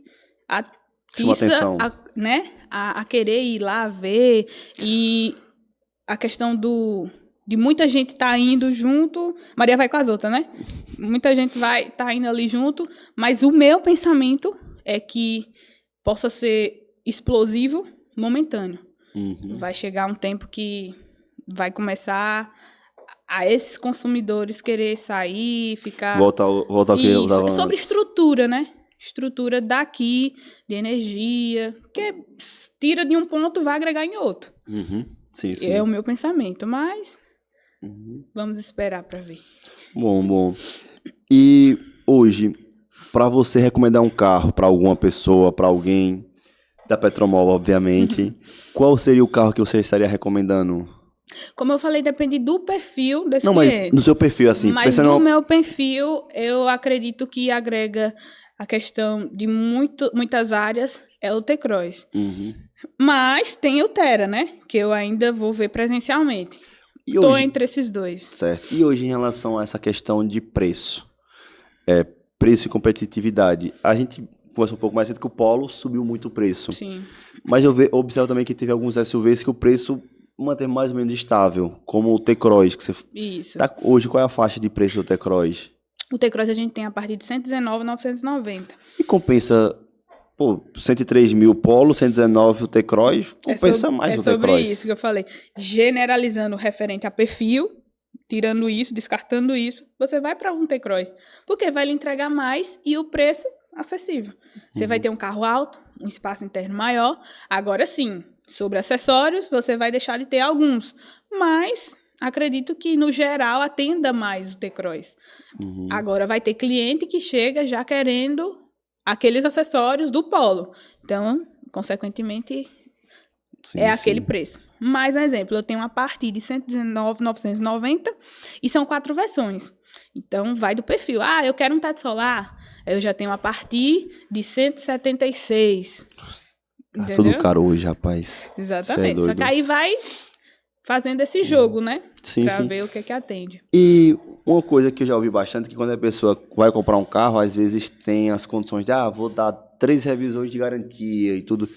Chama atenção. né? A querer ir lá ver, e a questão de muita gente tá indo junto. Maria vai com as outras, né? Muita gente tá indo ali junto, mas o meu pensamento é que possa ser explosivo momentâneo. Vai chegar um tempo que vai começar a esses consumidores querer sair, ficar... Volta ao que eu usava Isso, sobre antes. estrutura, né? Estrutura daqui, de energia, que tira de um ponto, vai agregar em outro. Sim. É o meu pensamento, mas vamos esperar para ver. Bom. E hoje, para você recomendar um carro para alguma pessoa, para alguém da Petromol, obviamente, qual seria o carro que você estaria recomendando? Como eu falei, depende do perfil desse Não, cliente. mas no seu perfil, assim, Mas pensando... do meu perfil, eu acredito que agrega a questão de muitas áreas, é o T-Cross. Mas tem o Tera, né? Que eu ainda vou ver presencialmente. Estou entre esses dois. Certo. E hoje, em relação a essa questão de preço, preço e competitividade, a gente conversou um pouco mais cedo que o Polo subiu muito o preço. Sim. Mas eu observo também que teve alguns SUVs que o preço manteve mais ou menos estável, como o T-Cross. Isso. Hoje, qual é a faixa de preço do T-Cross? O T-Cross a gente tem a partir de 119.990. E compensa, 103 mil o Polo, 119 o T-Cross, compensa mais o T-Cross. É sobre isso que eu falei. Generalizando referente a perfil, tirando isso, descartando isso, você vai para um T-Cross. Porque vai lhe entregar mais e o preço acessível. Você vai ter um carro alto, um espaço interno maior. Agora sim, sobre acessórios, você vai deixar de ter alguns. Mas... acredito que, no geral, atenda mais o T-Cross. Agora, vai ter cliente que chega já querendo aqueles acessórios do Polo. Então, consequentemente, aquele preço. Mais um exemplo, eu tenho a partir de 119.990 e são 4 versões. Então, vai do perfil. Eu quero um teto solar. Eu já tenho a partir de 176. Tá tudo caro hoje, rapaz. Exatamente. Só que aí vai fazendo esse jogo, né? Sim, pra sim. ver o que atende. E uma coisa que eu já ouvi bastante, que quando a pessoa vai comprar um carro, às vezes tem as condições de, vou dar 3 revisões de garantia e tudo.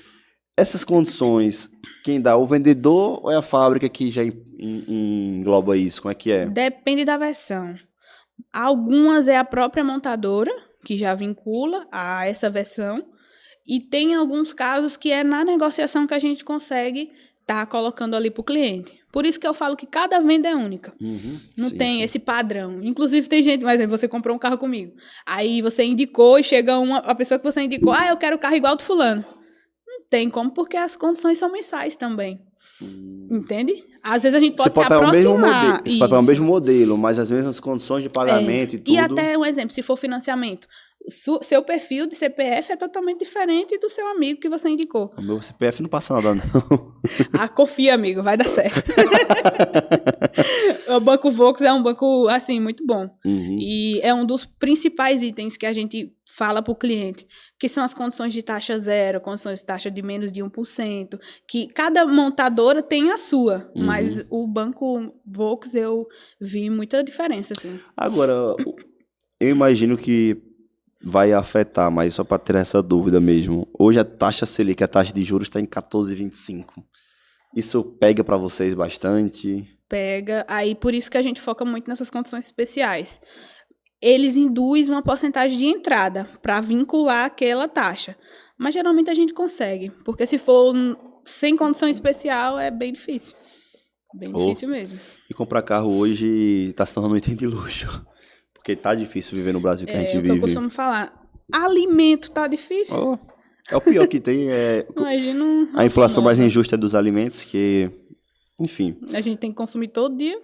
Essas condições, quem dá? O vendedor ou é a fábrica que já engloba isso? Como é que é? Depende da versão. Algumas é a própria montadora, que já vincula a essa versão. E tem alguns casos que é na negociação que a gente consegue estar colocando ali para o cliente. Por isso que eu falo que cada venda é única. Não tem esse padrão. Inclusive tem gente, por exemplo, você comprou um carro comigo. Aí você indicou e chega a pessoa que você indicou, eu quero o carro igual do fulano. Não tem como, porque as condições são mensais também. Entende? Às vezes a gente pode se aproximar. Você pode pegar o mesmo modelo, mas as mesmas condições de pagamento e tudo. E até um exemplo, se for financiamento, seu perfil de CPF é totalmente diferente do seu amigo que você indicou. O meu CPF não passa nada, não. Confia, amigo, vai dar certo. O Banco Vox é um banco, assim, muito bom. E é um dos principais itens que a gente fala para o cliente, que são as condições de taxa zero, condições de taxa de menos de 1%, que cada montadora tem a sua, mas o Banco Vox eu vi muita diferença, assim. Agora, eu imagino que vai afetar, mas só para ter essa dúvida mesmo. Hoje a taxa Selic, a taxa de juros está em 14,25. Isso pega para vocês bastante? Pega, aí por isso que a gente foca muito nessas condições especiais. Eles induzem uma porcentagem de entrada para vincular aquela taxa. Mas geralmente a gente consegue, porque se for sem condição especial é bem difícil. Bem difícil mesmo. E comprar carro hoje está se tornando um item de luxo. Porque tá difícil viver no Brasil que a gente vive. É o que eu costumo falar. Alimento tá difícil. É o pior que tem. Imagina a inflação mais injusta dos alimentos, que... Enfim. A gente tem que consumir todo dia.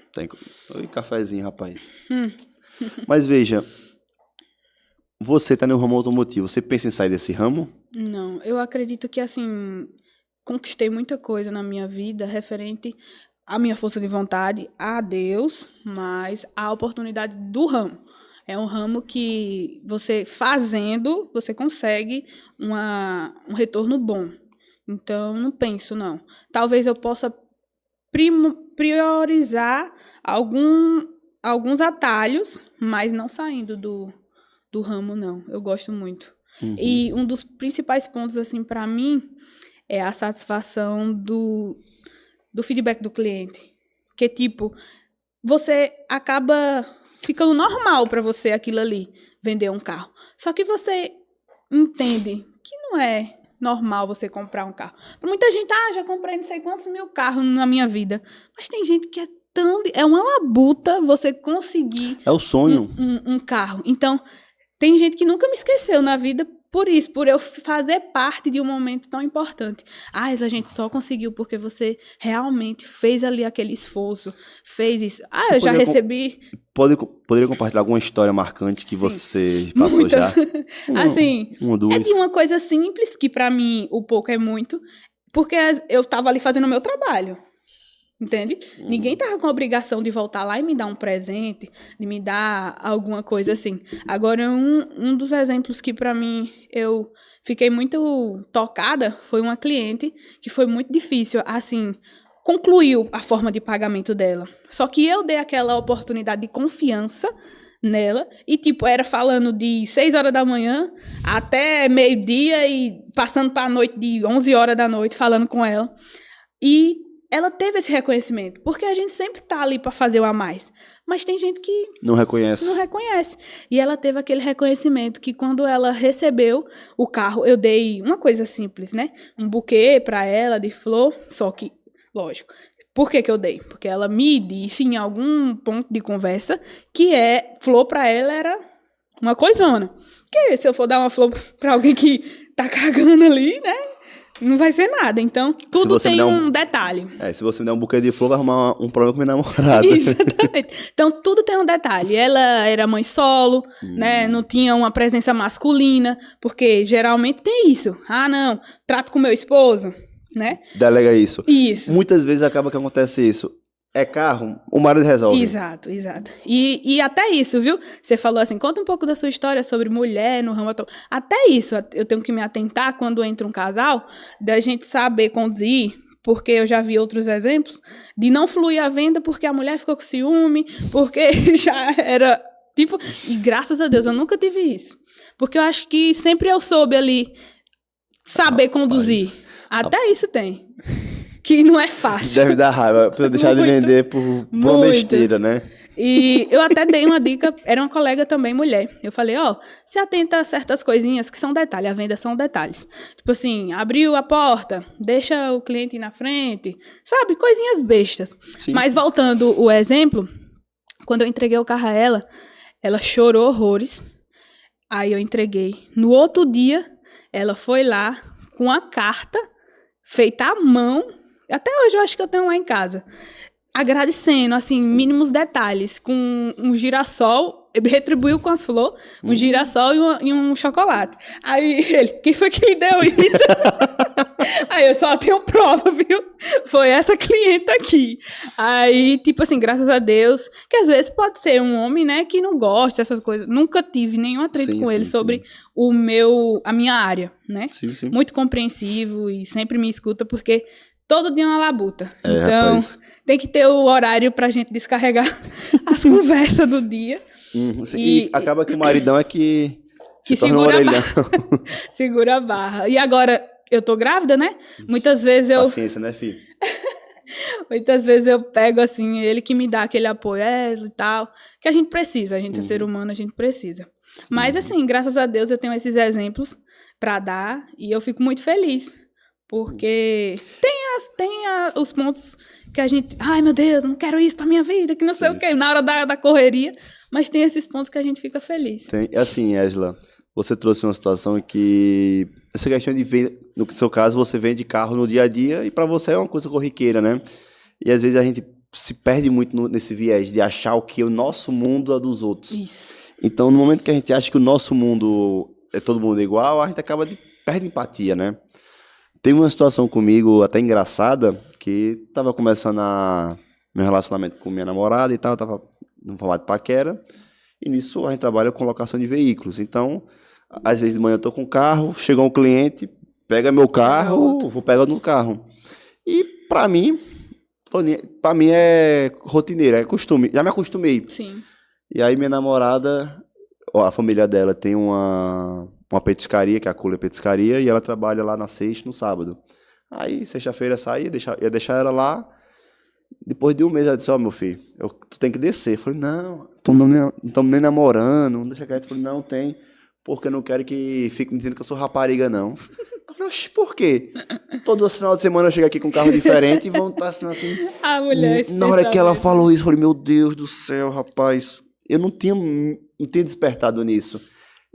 Oi, cafezinho, rapaz. Mas veja, você tá no ramo automotivo. Você pensa em sair desse ramo? Não, eu acredito que, assim, conquistei muita coisa na minha vida referente à minha força de vontade, a Deus, mas a oportunidade do ramo. É um ramo que você fazendo, você consegue um retorno bom. Então, não penso, não. Talvez eu possa priorizar alguns atalhos, mas não saindo do ramo, não. Eu gosto muito. E um dos principais pontos, assim, para mim, é a satisfação do feedback do cliente. Que, tipo, você acaba ficando normal para você aquilo ali, vender um carro. Só que você entende que não é normal você comprar um carro. Pra muita gente, já comprei não sei quantos mil carros na minha vida. Mas tem gente que é uma labuta você conseguir... É o sonho. Um carro. Então, tem gente que nunca me esqueceu na vida por isso, por eu fazer parte de um momento tão importante. A gente só conseguiu porque você realmente fez ali aquele esforço, fez isso. Eu já recebi... Poderia compartilhar alguma história marcante que você passou muita. Já? É de uma coisa simples, que pra mim o pouco é muito, porque eu tava ali fazendo o meu trabalho. Entende? Ninguém tava com a obrigação de voltar lá e me dar um presente, de me dar alguma coisa assim. Agora, um dos exemplos que pra mim eu fiquei muito tocada foi uma cliente que foi muito difícil, assim, concluiu a forma de pagamento dela. Só que eu dei aquela oportunidade de confiança nela e, tipo, era falando de 6 horas da manhã até meio-dia e passando pra noite de 11 horas da noite falando com ela. E ela teve esse reconhecimento, porque a gente sempre tá ali para fazer o a mais. Mas tem gente que não reconhece. E ela teve aquele reconhecimento que quando ela recebeu o carro, eu dei uma coisa simples, né? Um buquê para ela de flor, só que, lógico, por que eu dei? Porque ela me disse em algum ponto de conversa que flor para ela era uma coisona. Porque se eu for dar uma flor para alguém que tá cagando ali, né? Não vai ser nada. Então, tudo tem um detalhe. Se você me der um buquê de flor, vai arrumar um problema com minha namorada. Exatamente. Então, tudo tem um detalhe. Ela era mãe solo, né? Não tinha uma presença masculina, porque geralmente tem isso. Não, trato com meu esposo, né? Delega isso. Isso. Muitas vezes acaba que acontece isso. É carro, o marido resolve. Exato. E até isso, viu? Você falou assim, conta um pouco da sua história sobre mulher no ramo automotivo. Até isso, eu tenho que me atentar quando entra um casal, da gente saber conduzir, porque eu já vi outros exemplos, de não fluir a venda porque a mulher ficou com ciúme, porque já era, tipo... E graças a Deus, eu nunca tive isso. Porque eu acho que sempre eu soube ali saber conduzir. Até isso tem. Que não é fácil. Deve dar raiva, pra deixar de vender por uma besteira, né? E eu até dei uma dica, era uma colega também, mulher. Eu falei, se atenta a certas coisinhas que são detalhes, a venda são detalhes. Tipo assim, abriu a porta, deixa o cliente ir na frente, sabe? Coisinhas bestas. Sim. Mas voltando o exemplo, quando eu entreguei o carro a ela chorou horrores. Aí eu entreguei. No outro dia, ela foi lá com a carta feita à mão. Até hoje eu acho que eu tenho lá em casa. Agradecendo, assim, mínimos detalhes. Com um girassol, retribuiu com as flores, um girassol e um chocolate. Aí ele, quem foi que lhe deu isso? Aí eu só tenho prova, viu? Foi essa cliente aqui. Aí, tipo assim, graças a Deus, que às vezes pode ser um homem, né, que não gosta dessas coisas. Nunca tive nenhum atrito com ele sobre a minha área, né? Sim. Muito compreensivo e sempre me escuta, porque todo dia é uma labuta. Então, rapaz. Tem que ter o horário pra gente descarregar as conversas do dia. E acaba que o maridão é que segura a barra. Segura a barra. E agora, eu tô grávida, né? Muitas vezes eu... Paciência, né, filho? Muitas vezes eu pego, assim, ele que me dá aquele apoio, e tal, que a gente precisa, a gente é ser humano, a gente precisa. Sim. Mas, assim, graças a Deus eu tenho esses exemplos pra dar e eu fico muito feliz, porque tem os pontos que a gente, ai meu Deus, eu não quero isso pra minha vida, que não sei o quê, na hora da correria, mas tem esses pontos que a gente fica feliz. Tem, assim, Ésila, você trouxe uma situação que... Essa questão de vender, no seu caso, você vende carro no dia a dia e para você é uma coisa corriqueira, né? E às vezes a gente se perde muito nesse viés de achar o que o nosso mundo é dos outros. Isso. Então, no momento que a gente acha que o nosso mundo é todo mundo igual, a gente acaba perde empatia, né? Teve uma situação comigo até engraçada, que tava começando meu relacionamento com minha namorada e tal, tava no formato de paquera, e nisso a gente trabalha com locação de veículos. Então, às vezes de manhã eu tô com o carro, chegou um cliente, pega meu carro, vou pegar no carro. E pra mim é rotineiro, é costume, já me acostumei. Sim. E aí minha namorada, a família dela tem uma petiscaria, que é a Cooler Petiscaria, e ela trabalha lá na sexta, no sábado. Aí, sexta-feira, ia deixar ela lá. Depois de um mês, ela disse, meu filho, tu tem que descer. Eu falei, não estamos nem namorando, não deixa quieto. Eu falei, não, tem, porque eu não quero que fique me dizendo que eu sou rapariga, não. Eu falei, oxe, por quê? Todo final de semana eu chego aqui com um carro diferente e vão estar assim... A mulher, na hora que ela falou isso, eu falei, meu Deus do céu, rapaz, eu não tinha despertado nisso.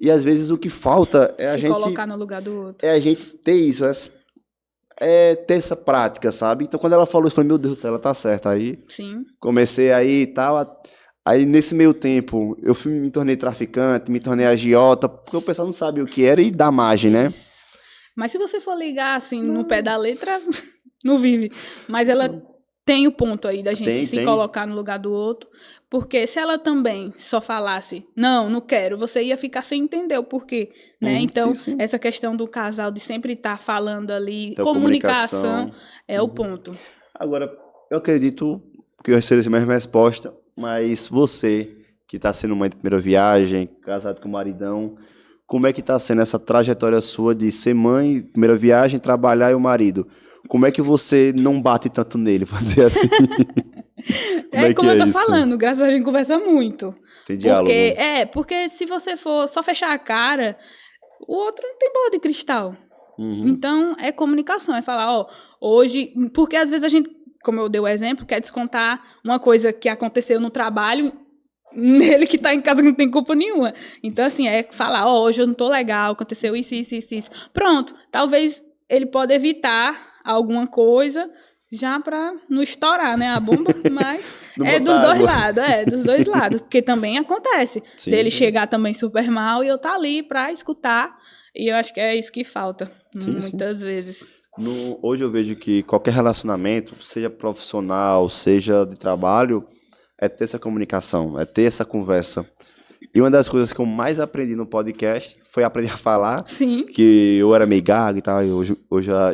E às vezes o que falta é a gente... Se colocar no lugar do outro. É a gente ter isso, ter essa prática, sabe? Então quando ela falou isso, eu falei, meu Deus do céu, ela tá certa. Aí Sim. comecei aí e tal. Aí nesse meio tempo, eu me tornei traficante, me tornei agiota, porque o pessoal não sabe o que era e dá margem, né? Mas se você for ligar assim no pé da letra, não vive. Mas ela... Tem o ponto aí da gente se colocar no lugar do outro, porque se ela também só falasse, não quero, você ia ficar sem entender o porquê, né? Então, sim. Essa questão do casal de sempre estar falando ali, então, comunicação é o ponto. Agora, eu acredito que eu recebi a mesma resposta, mas você, que está sendo mãe de primeira viagem, casado com o maridão, como é que está sendo essa trajetória sua de ser mãe, primeira viagem, trabalhar e o marido? Como é que você não bate tanto nele, pode dizer assim? Como eu tô falando, graças a Deus a gente conversa muito. Tem diálogo. Porque se você for só fechar a cara, o outro não tem bola de cristal. Então, é comunicação, é falar, hoje... Porque às vezes a gente, como eu dei o exemplo, quer descontar uma coisa que aconteceu no trabalho nele que tá em casa que não tem culpa nenhuma. Então, assim, é falar, hoje eu não tô legal, aconteceu isso. Pronto, talvez ele pode evitar alguma coisa já pra não estourar, né, a bomba, mas dos dois lados, porque também acontece dele chegar também super mal e eu tá ali pra escutar, e eu acho que é isso que falta muitas vezes. Hoje eu vejo que qualquer relacionamento, seja profissional, seja de trabalho, é ter essa comunicação, é ter essa conversa. E uma das coisas que eu mais aprendi no podcast foi aprender a falar, Sim. que eu era meio gago e tal, e hoje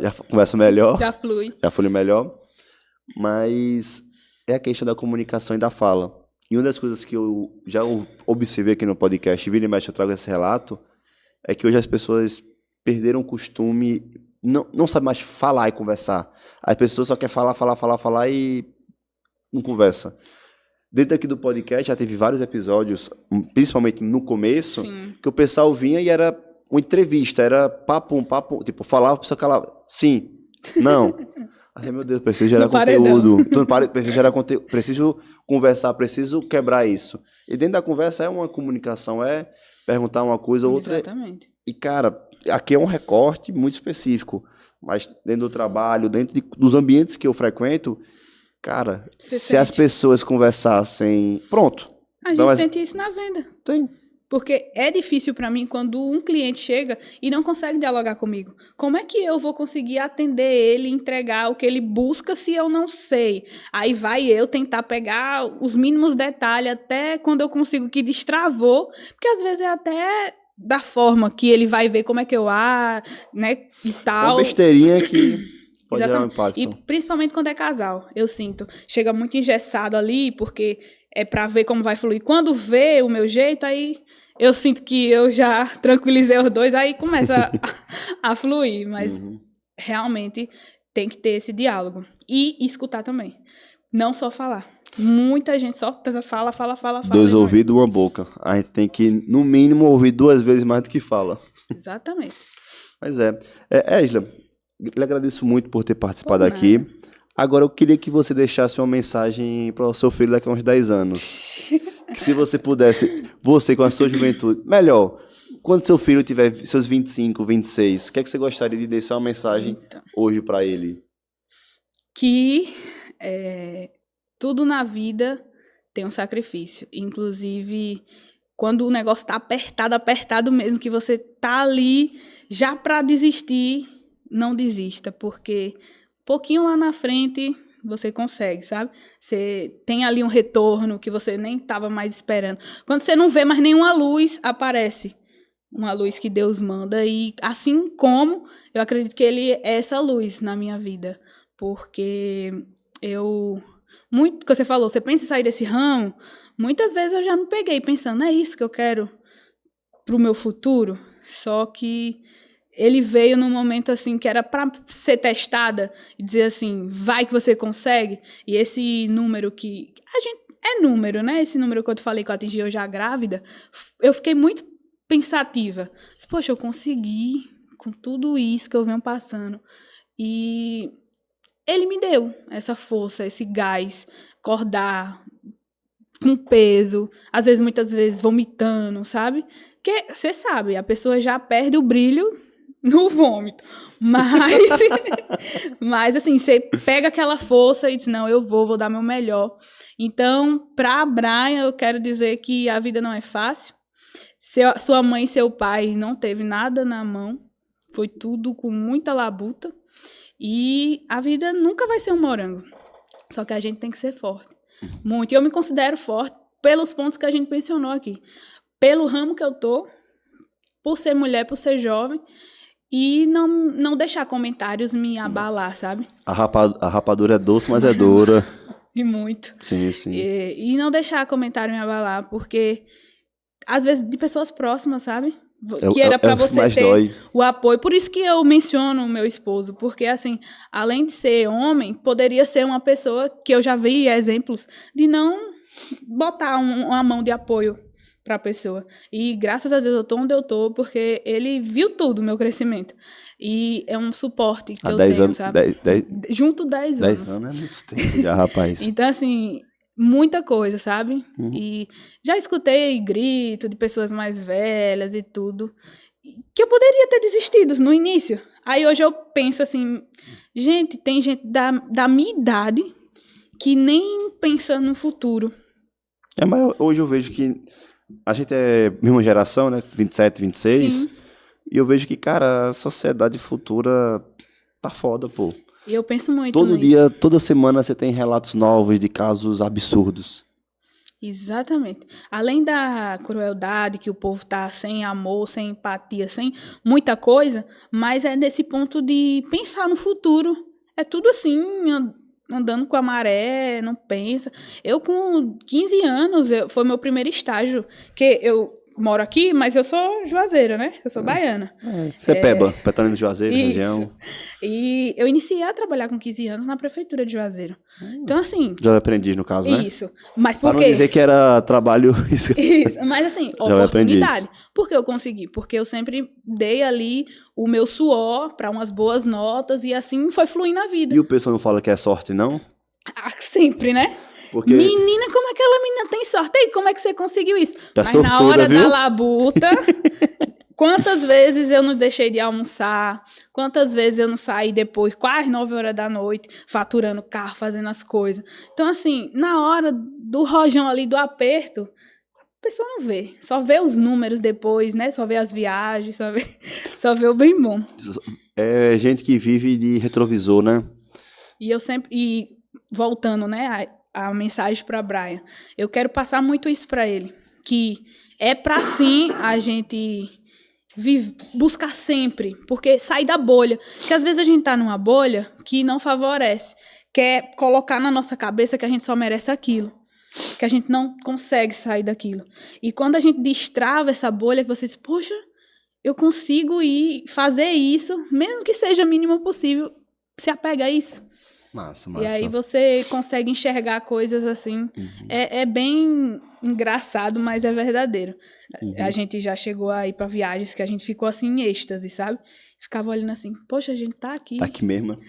já converso melhor. Já flui. Já flui melhor. Mas é a questão da comunicação e da fala. E uma das coisas que eu já observei aqui no podcast, vira e mexe eu trago esse relato, é que hoje as pessoas perderam o costume, não sabem mais falar e conversar. As pessoas só querem falar e não conversa. Dentro aqui do podcast já teve vários episódios, principalmente no começo, Sim. que o pessoal vinha e era uma entrevista, era papo, tipo, falava, a pessoa calava, sim, não. Ai, meu Deus, preciso gerar conteúdo. Preciso gerar conteúdo, preciso conversar, preciso quebrar isso. E dentro da conversa é uma comunicação, é perguntar uma coisa ou outra. Exatamente. E, cara, aqui é um recorte muito específico, mas dentro do trabalho, dos ambientes que eu frequento, cara, se as pessoas conversassem... Pronto. A gente sente isso na venda. Tem. Porque é difícil para mim quando um cliente chega e não consegue dialogar comigo. Como é que eu vou conseguir atender ele, entregar o que ele busca se eu não sei? Aí vai eu tentar pegar os mínimos detalhes até quando eu consigo que destravou, porque às vezes é até da forma que ele vai ver como é que eu né, e tal. Uma besteirinha que pode gerar um impacto. E principalmente quando é casal, eu sinto. Chega muito engessado ali, porque é pra ver como vai fluir. Quando vê o meu jeito, aí eu sinto que eu já tranquilizei os dois, aí começa a fluir. Mas realmente tem que ter esse diálogo. E escutar também. Não só falar. Muita gente só fala. Dois ouvidos, uma boca. A gente tem que, no mínimo, ouvir 2 vezes mais do que fala. Exatamente. Mas Ésila, lhe agradeço muito por ter participado aqui. Agora eu queria que você deixasse uma mensagem para o seu filho daqui a uns 10 anos. Que se você pudesse, você com a sua juventude, melhor, quando seu filho tiver seus 25, 26, o que é que você gostaria de deixar uma mensagem hoje para ele? Que tudo na vida tem um sacrifício. Inclusive, quando o negócio tá apertado mesmo, que você tá ali já para desistir, não desista, porque pouquinho lá na frente você consegue, sabe? Você tem ali um retorno que você nem estava mais esperando. Quando você não vê mais nenhuma luz, aparece uma luz que Deus manda. E assim como eu acredito que Ele é essa luz na minha vida. Porque muito que você falou, você pensa em sair desse ramo, muitas vezes eu já me peguei pensando, é isso que eu quero pro meu futuro? Só que ele veio num momento assim que era para ser testada e dizer assim, vai que você consegue. E esse número que a gente é número, né? Esse número que eu te falei que eu atingi eu já grávida, eu fiquei muito pensativa. Poxa, eu consegui com tudo isso que eu venho passando. E ele me deu essa força, esse gás, acordar com peso, às vezes, muitas vezes vomitando, sabe? Porque você sabe, a pessoa já perde o brilho no vômito. Mas assim, você pega aquela força e diz, não, eu vou dar meu melhor. Então, para a Brian, eu quero dizer que a vida não é fácil. Sua mãe e seu pai não teve nada na mão. Foi tudo com muita labuta. E a vida nunca vai ser um morango. Só que a gente tem que ser forte. Muito. E eu me considero forte pelos pontos que a gente mencionou aqui. Pelo ramo que eu tô, por ser mulher, por ser jovem. E não deixar comentários me abalar, sabe? A rapadura é doce, mas é dura. E muito. Sim, sim. E não deixar comentário me abalar, porque às vezes de pessoas próximas, sabe? Que era pra você ter o apoio. Por isso que eu menciono o meu esposo, porque assim, além de ser homem, poderia ser uma pessoa que eu já vi exemplos de não botar uma mão de apoio para a pessoa. E graças a Deus eu tô onde eu tô, porque ele viu tudo, o meu crescimento. E é um suporte que eu tenho, anos, sabe? Junto 10 anos. 10 anos é muito tempo já, rapaz. Então, assim, muita coisa, sabe? E já escutei grito de pessoas mais velhas e tudo, que eu poderia ter desistido no início. Aí hoje eu penso assim, gente, tem gente da minha idade que nem pensa no futuro. Mas hoje eu vejo que a gente é mesma geração, né? 27, 26. Sim. E eu vejo que, cara, a sociedade futura tá foda, pô. E eu penso muito Todo nisso. dia, toda semana você tem relatos novos de casos absurdos. Exatamente. Além da crueldade, que o povo tá sem amor, sem empatia, sem muita coisa, mas é nesse ponto de pensar no futuro. É tudo assim, andando com a maré, não pensa. Eu com 15 anos, foi meu primeiro estágio, que eu moro aqui, mas eu sou juazeira, né? Eu sou baiana. Você é Peba, Petrolina de Juazeiro, Isso. região. E eu iniciei a trabalhar com 15 anos na prefeitura de Juazeiro. Então, assim... Já aprendi, no caso, né? Isso. Mas Pra por não quê? dizer que era trabalho... Isso. Mas, assim, Já aprendi oportunidade. isso. Por que eu consegui? Porque eu sempre dei ali o meu suor para umas boas notas e assim foi fluindo a vida. E o pessoal não fala que é sorte, não? Sempre, né? Porque Menina, como aquela menina tem sorte? E como é que você conseguiu isso? Tá Mas na sortuda, hora viu? da labuta, quantas vezes eu não deixei de almoçar? Quantas vezes eu não saí depois, quase 9 horas da noite, faturando carro, fazendo as coisas? Então, assim, na hora do rojão ali, do aperto, a pessoa não vê. Só vê os números depois, né? Só vê as viagens, só vê o bem bom. é gente que vive de retrovisor, né? E eu sempre... E voltando, né, a mensagem para Brian, eu quero passar muito isso para ele, que é para sim a gente buscar sempre, porque sair da bolha, que às vezes a gente tá numa bolha que não favorece, quer colocar na nossa cabeça que a gente só merece aquilo, que a gente não consegue sair daquilo. E quando a gente destrava essa bolha, que você diz, poxa, eu consigo ir fazer isso, mesmo que seja o mínimo possível, se apega a isso. Massa. E aí você consegue enxergar coisas assim. Uhum. É bem engraçado, mas é verdadeiro. Uhum. A gente já chegou aí pra viagens que a gente ficou assim em êxtase, sabe? Ficava olhando assim, poxa, a gente tá aqui. Tá aqui mesmo.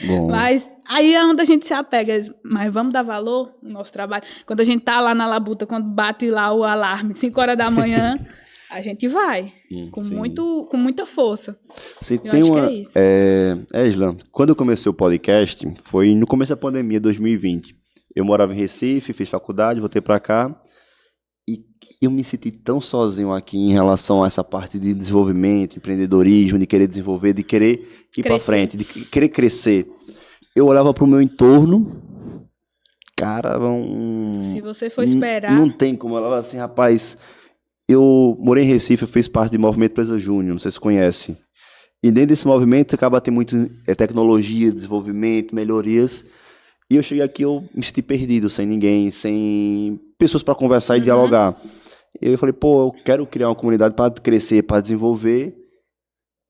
Bom. Mas aí é onde a gente se apega. Mas vamos dar valor no nosso trabalho. Quando a gente tá lá na labuta, quando bate lá o alarme, 5 horas da manhã, a gente vai. Com muita força. Sim, Eu tem acho uma, que é isso. Isla, quando eu comecei o podcast, foi no começo da pandemia, 2020. Eu morava em Recife, fiz faculdade, voltei pra cá. E eu me senti tão sozinho aqui em relação a essa parte de desenvolvimento, empreendedorismo, de querer desenvolver, de querer ir pra frente, de querer crescer. Eu olhava pro meu entorno, cara, Se você for esperar... Não tem como. Ela assim, rapaz... Eu morei em Recife, eu fiz parte do Movimento Empresa Júnior, não sei se você conhece. E dentro desse movimento acaba tendo muito tecnologia, desenvolvimento, melhorias. E eu cheguei aqui, eu me senti perdido, sem ninguém, sem pessoas para conversar e dialogar. E eu falei, pô, eu quero criar uma comunidade para crescer, para desenvolver.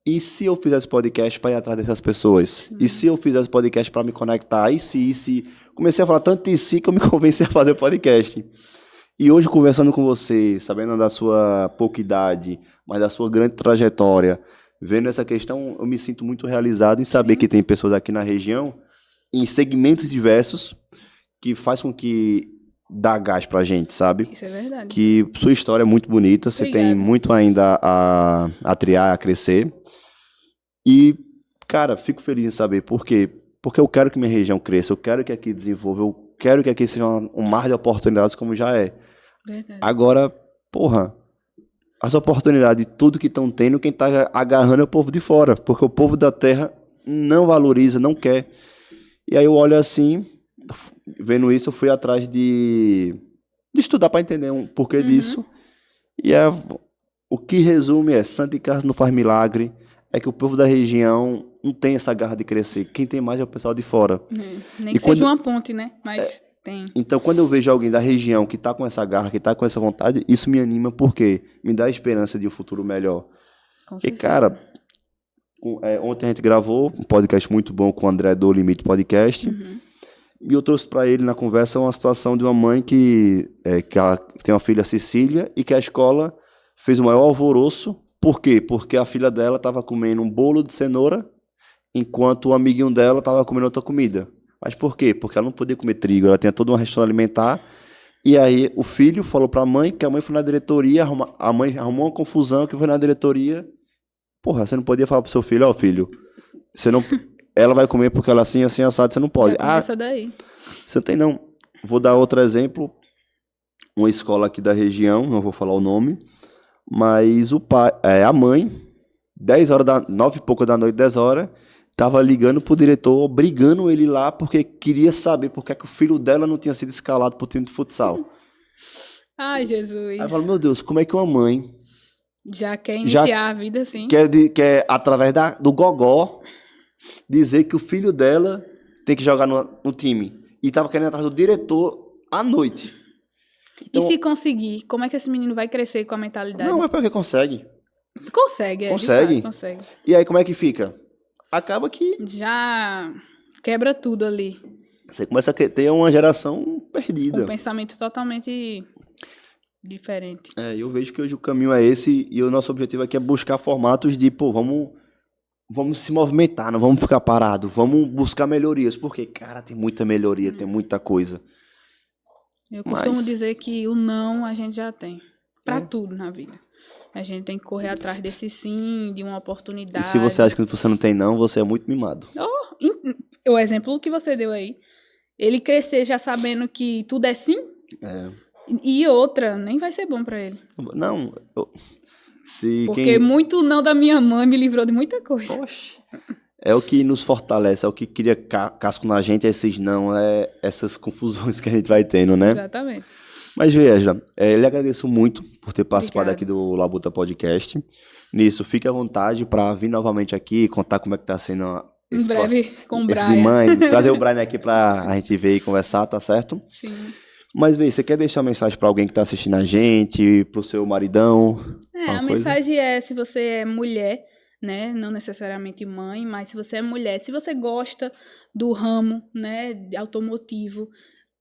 E se eu fizesse podcast para ir atrás dessas pessoas? E se eu fizesse podcast para me conectar? E se... Comecei a falar tanto de si que eu me convenci a fazer o podcast. E hoje, conversando com você, sabendo da sua pouca idade, mas da sua grande trajetória, vendo essa questão, eu me sinto muito realizado em saber que tem pessoas aqui na região, em segmentos diversos, que faz com que dá gás pra gente, sabe? Isso é verdade. Que sua história é muito bonita, você tem muito ainda a triar, a crescer. E, cara, fico feliz em saber por quê. Porque eu quero que minha região cresça, eu quero que aqui desenvolva, eu quero que aqui seja um mar de oportunidades como já é. Verdade. Agora, porra, as oportunidades, tudo que estão tendo, quem tá agarrando é o povo de fora, porque o povo da terra não valoriza, não quer. E aí eu olho assim, vendo isso, eu fui atrás de estudar para entender um porquê disso. E o que resume é, Santa Casa não faz milagre, é que o povo da região não tem essa garra de crescer. Quem tem mais é o pessoal de fora. Nem que seja uma ponte, né? Mas tem. Então, quando eu vejo alguém da região que tá com essa garra, que tá com essa vontade, isso me anima porque me dá a esperança de um futuro melhor. E, cara, ontem a gente gravou um podcast muito bom com o André do Limite Podcast. E eu trouxe para ele na conversa uma situação de uma mãe que ela tem uma filha, Cecília, e que a escola fez o maior alvoroço. Por quê? Porque a filha dela estava comendo um bolo de cenoura, enquanto o amiguinho dela estava comendo outra comida. Mas por quê? Porque ela não podia comer trigo, ela tinha toda uma restrição alimentar. E aí o filho falou para a mãe que a mãe foi na diretoria, a mãe arrumou uma confusão que foi na diretoria. Porra, você não podia falar pro seu filho, ó, filho, você não, ela vai comer porque ela assim, assim, assado, você não pode. Essa daí. Você não tem não. Vou dar outro exemplo. Uma escola aqui da região, não vou falar o nome, mas o pai, a mãe, 9 e pouco da noite, 10 horas, tava ligando pro diretor, obrigando ele lá, porque queria saber por que é que o filho dela não tinha sido escalado pro time de futsal. Ai, Jesus. Aí eu falo, meu Deus, como é que uma mãe Já quer iniciar a vida assim? quer através do gogó, dizer que o filho dela tem que jogar no time. E tava querendo ir atrás do diretor à noite. Então, E se conseguir, como é que esse menino vai crescer com a mentalidade? não, é porque consegue. Consegue, Consegue. de fato, consegue. E aí, como é que fica? Acaba que Já quebra tudo ali. você começa a ter uma geração Com perdida. um pensamento totalmente diferente. É, eu vejo que hoje o caminho é esse e o nosso objetivo aqui é buscar formatos de, pô, vamos se movimentar, não vamos ficar parado, vamos buscar melhorias, porque, cara, tem muita melhoria, tem muita coisa. Eu costumo Mas- dizer que o não a gente já tem. Pra É. tudo na vida. A gente tem que correr atrás desse sim, de uma oportunidade. E se você acha que você não tem não, você é muito mimado. O exemplo que você deu aí. Ele crescer já sabendo que tudo é sim, É. e outra, nem vai ser bom pra ele. Não, se Porque muito não da minha mãe me livrou de muita coisa. Oxe. É o que nos fortalece, é o que cria casco na gente, esses não, essas confusões que a gente vai tendo, né? Exatamente. Mas veja, lhe agradeço muito por ter participado Obrigada. aqui do Labuta Podcast. Nisso, fique à vontade para vir novamente aqui, contar como é que tá sendo Em breve, com o esse de Brian. mãe, trazer o Brian aqui pra a gente ver e conversar, tá certo? Sim. Mas, vê, você quer deixar uma mensagem para alguém que tá assistindo a gente, pro seu maridão? A Uma coisa? mensagem é, se você é mulher, né, não necessariamente mãe, mas se você é mulher, se você gosta do ramo, né, de automotivo,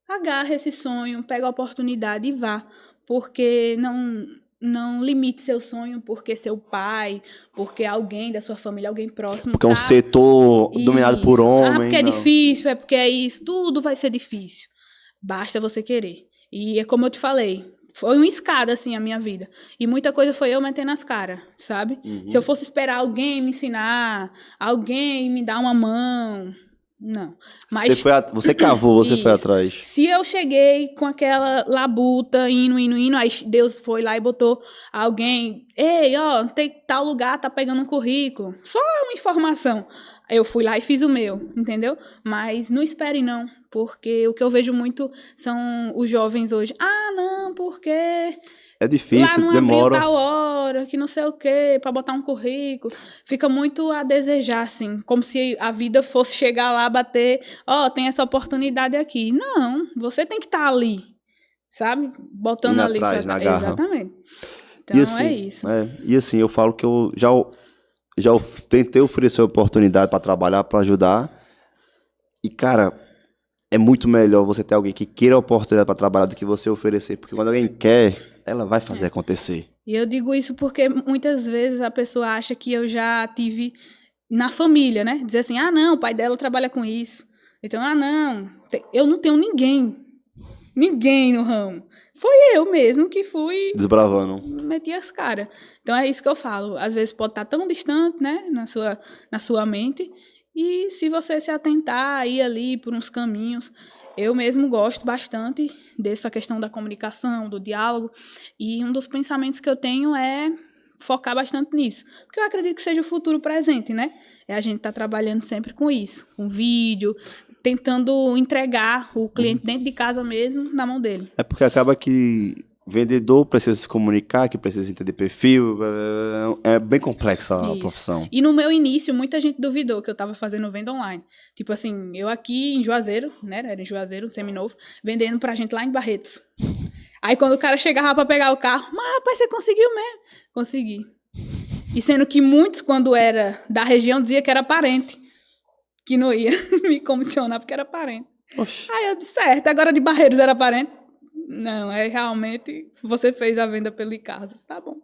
agarra esse sonho, pega a oportunidade e vá, porque não limite seu sonho porque seu pai, porque alguém da sua família, alguém próximo Porque é um tá- setor dominado por Isso. homem. Ah, porque é não. difícil, é porque é isso, tudo vai ser difícil. Basta você querer. E é como eu te falei, foi uma escada, assim, a minha vida. E muita coisa foi eu metendo as caras, sabe? Uhum. Se eu fosse esperar alguém me ensinar, alguém me dar uma mão, não. Mas Você cavou, você foi Isso. atrás. se eu cheguei com aquela labuta, indo, aí Deus foi lá e botou alguém, ei, ó, tem tal lugar, tá pegando um currículo. Só uma informação. Eu fui lá e fiz o meu, entendeu? Mas não espere não, porque o que eu vejo muito são os jovens hoje. Ah, não, porque É lá difícil, não demora. abriu tal hora, que não sei o quê, pra botar um currículo. Fica muito a desejar, assim, como se a vida fosse chegar lá, bater, ó, tem essa oportunidade aqui. Não, você tem que estar ali, sabe? Botando Indo ali. atrás, na garra. Exatamente. Então, E assim, é isso. e assim, eu falo que eu já tentei oferecer oportunidade para trabalhar, para ajudar. E, cara, é muito melhor você ter alguém que queira a oportunidade para trabalhar do que você oferecer. Porque quando alguém quer, ela vai fazer acontecer. E eu digo isso porque muitas vezes a pessoa acha que eu já tive na família, né? Dizer assim, ah, não, o pai dela trabalha com isso. Então, ah, não, eu não tenho ninguém no ramo. Foi eu mesmo que fui, Desbravando. meti as caras. Então, é isso que eu falo. Às vezes pode estar tão distante, né, na sua mente. E se você se atentar, ir ali por uns caminhos. Eu mesmo gosto bastante dessa questão da comunicação, do diálogo. E um dos pensamentos que eu tenho é focar bastante nisso. Porque eu acredito que seja o futuro presente, né? A gente tá trabalhando sempre com isso. Com vídeo, tentando entregar o cliente dentro de casa mesmo, na mão dele. É porque acaba que vendedor precisa se comunicar, que precisa entender perfil. É bem complexa a Isso. profissão. E no meu início, muita gente duvidou que eu tava fazendo venda online. Tipo assim, eu aqui em Juazeiro, né? Era em Juazeiro, seminovo, vendendo pra gente lá em Barretos. Aí quando o cara chegava pra pegar o carro, mas rapaz, você conseguiu mesmo? Consegui. E sendo que muitos, quando era da região, dizia que era parente. Que não ia me comissionar porque era parente. Oxi. Aí eu disse, certo, agora de Barreiros era parente? Não, é realmente, você fez a venda pelo Carlos, tá bom.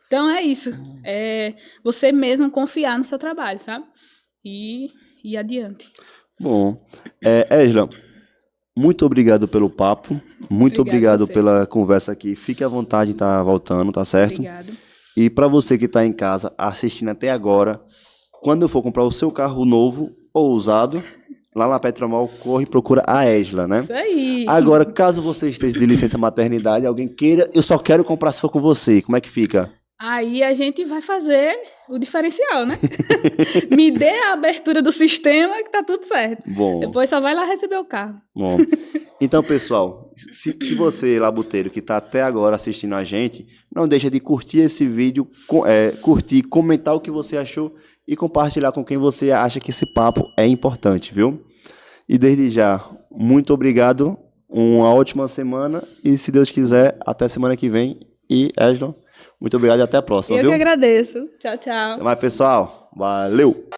Então é isso, é você mesmo confiar no seu trabalho, sabe? E ir adiante. Bom, Ésla, muito obrigado pelo papo, muito Obrigada a obrigado vocês. pela conversa aqui. Fique à vontade de estar voltando, tá certo? Obrigada. E para você que está em casa assistindo até agora, quando eu for comprar o seu carro novo ou usado, lá na Petromol, corre e procura a Ésla, né? Isso aí. Agora, caso você esteja de licença maternidade, alguém queira, eu só quero comprar se for com você, como é que fica? Aí a gente vai fazer o diferencial, né? Me dê a abertura do sistema que tá tudo certo. Bom. Depois só vai lá receber o carro. Bom, então, pessoal, se você, labuteiro, que está até agora assistindo a gente, não deixa de curtir esse vídeo, curtir, comentar o que você achou e compartilhar com quem você acha que esse papo é importante, viu? E desde já, muito obrigado, uma ótima semana e, se Deus quiser, até semana que vem. E, Esdon, muito obrigado e até a próxima, Eu viu? que agradeço. Tchau, tchau. Até mais, pessoal. Valeu!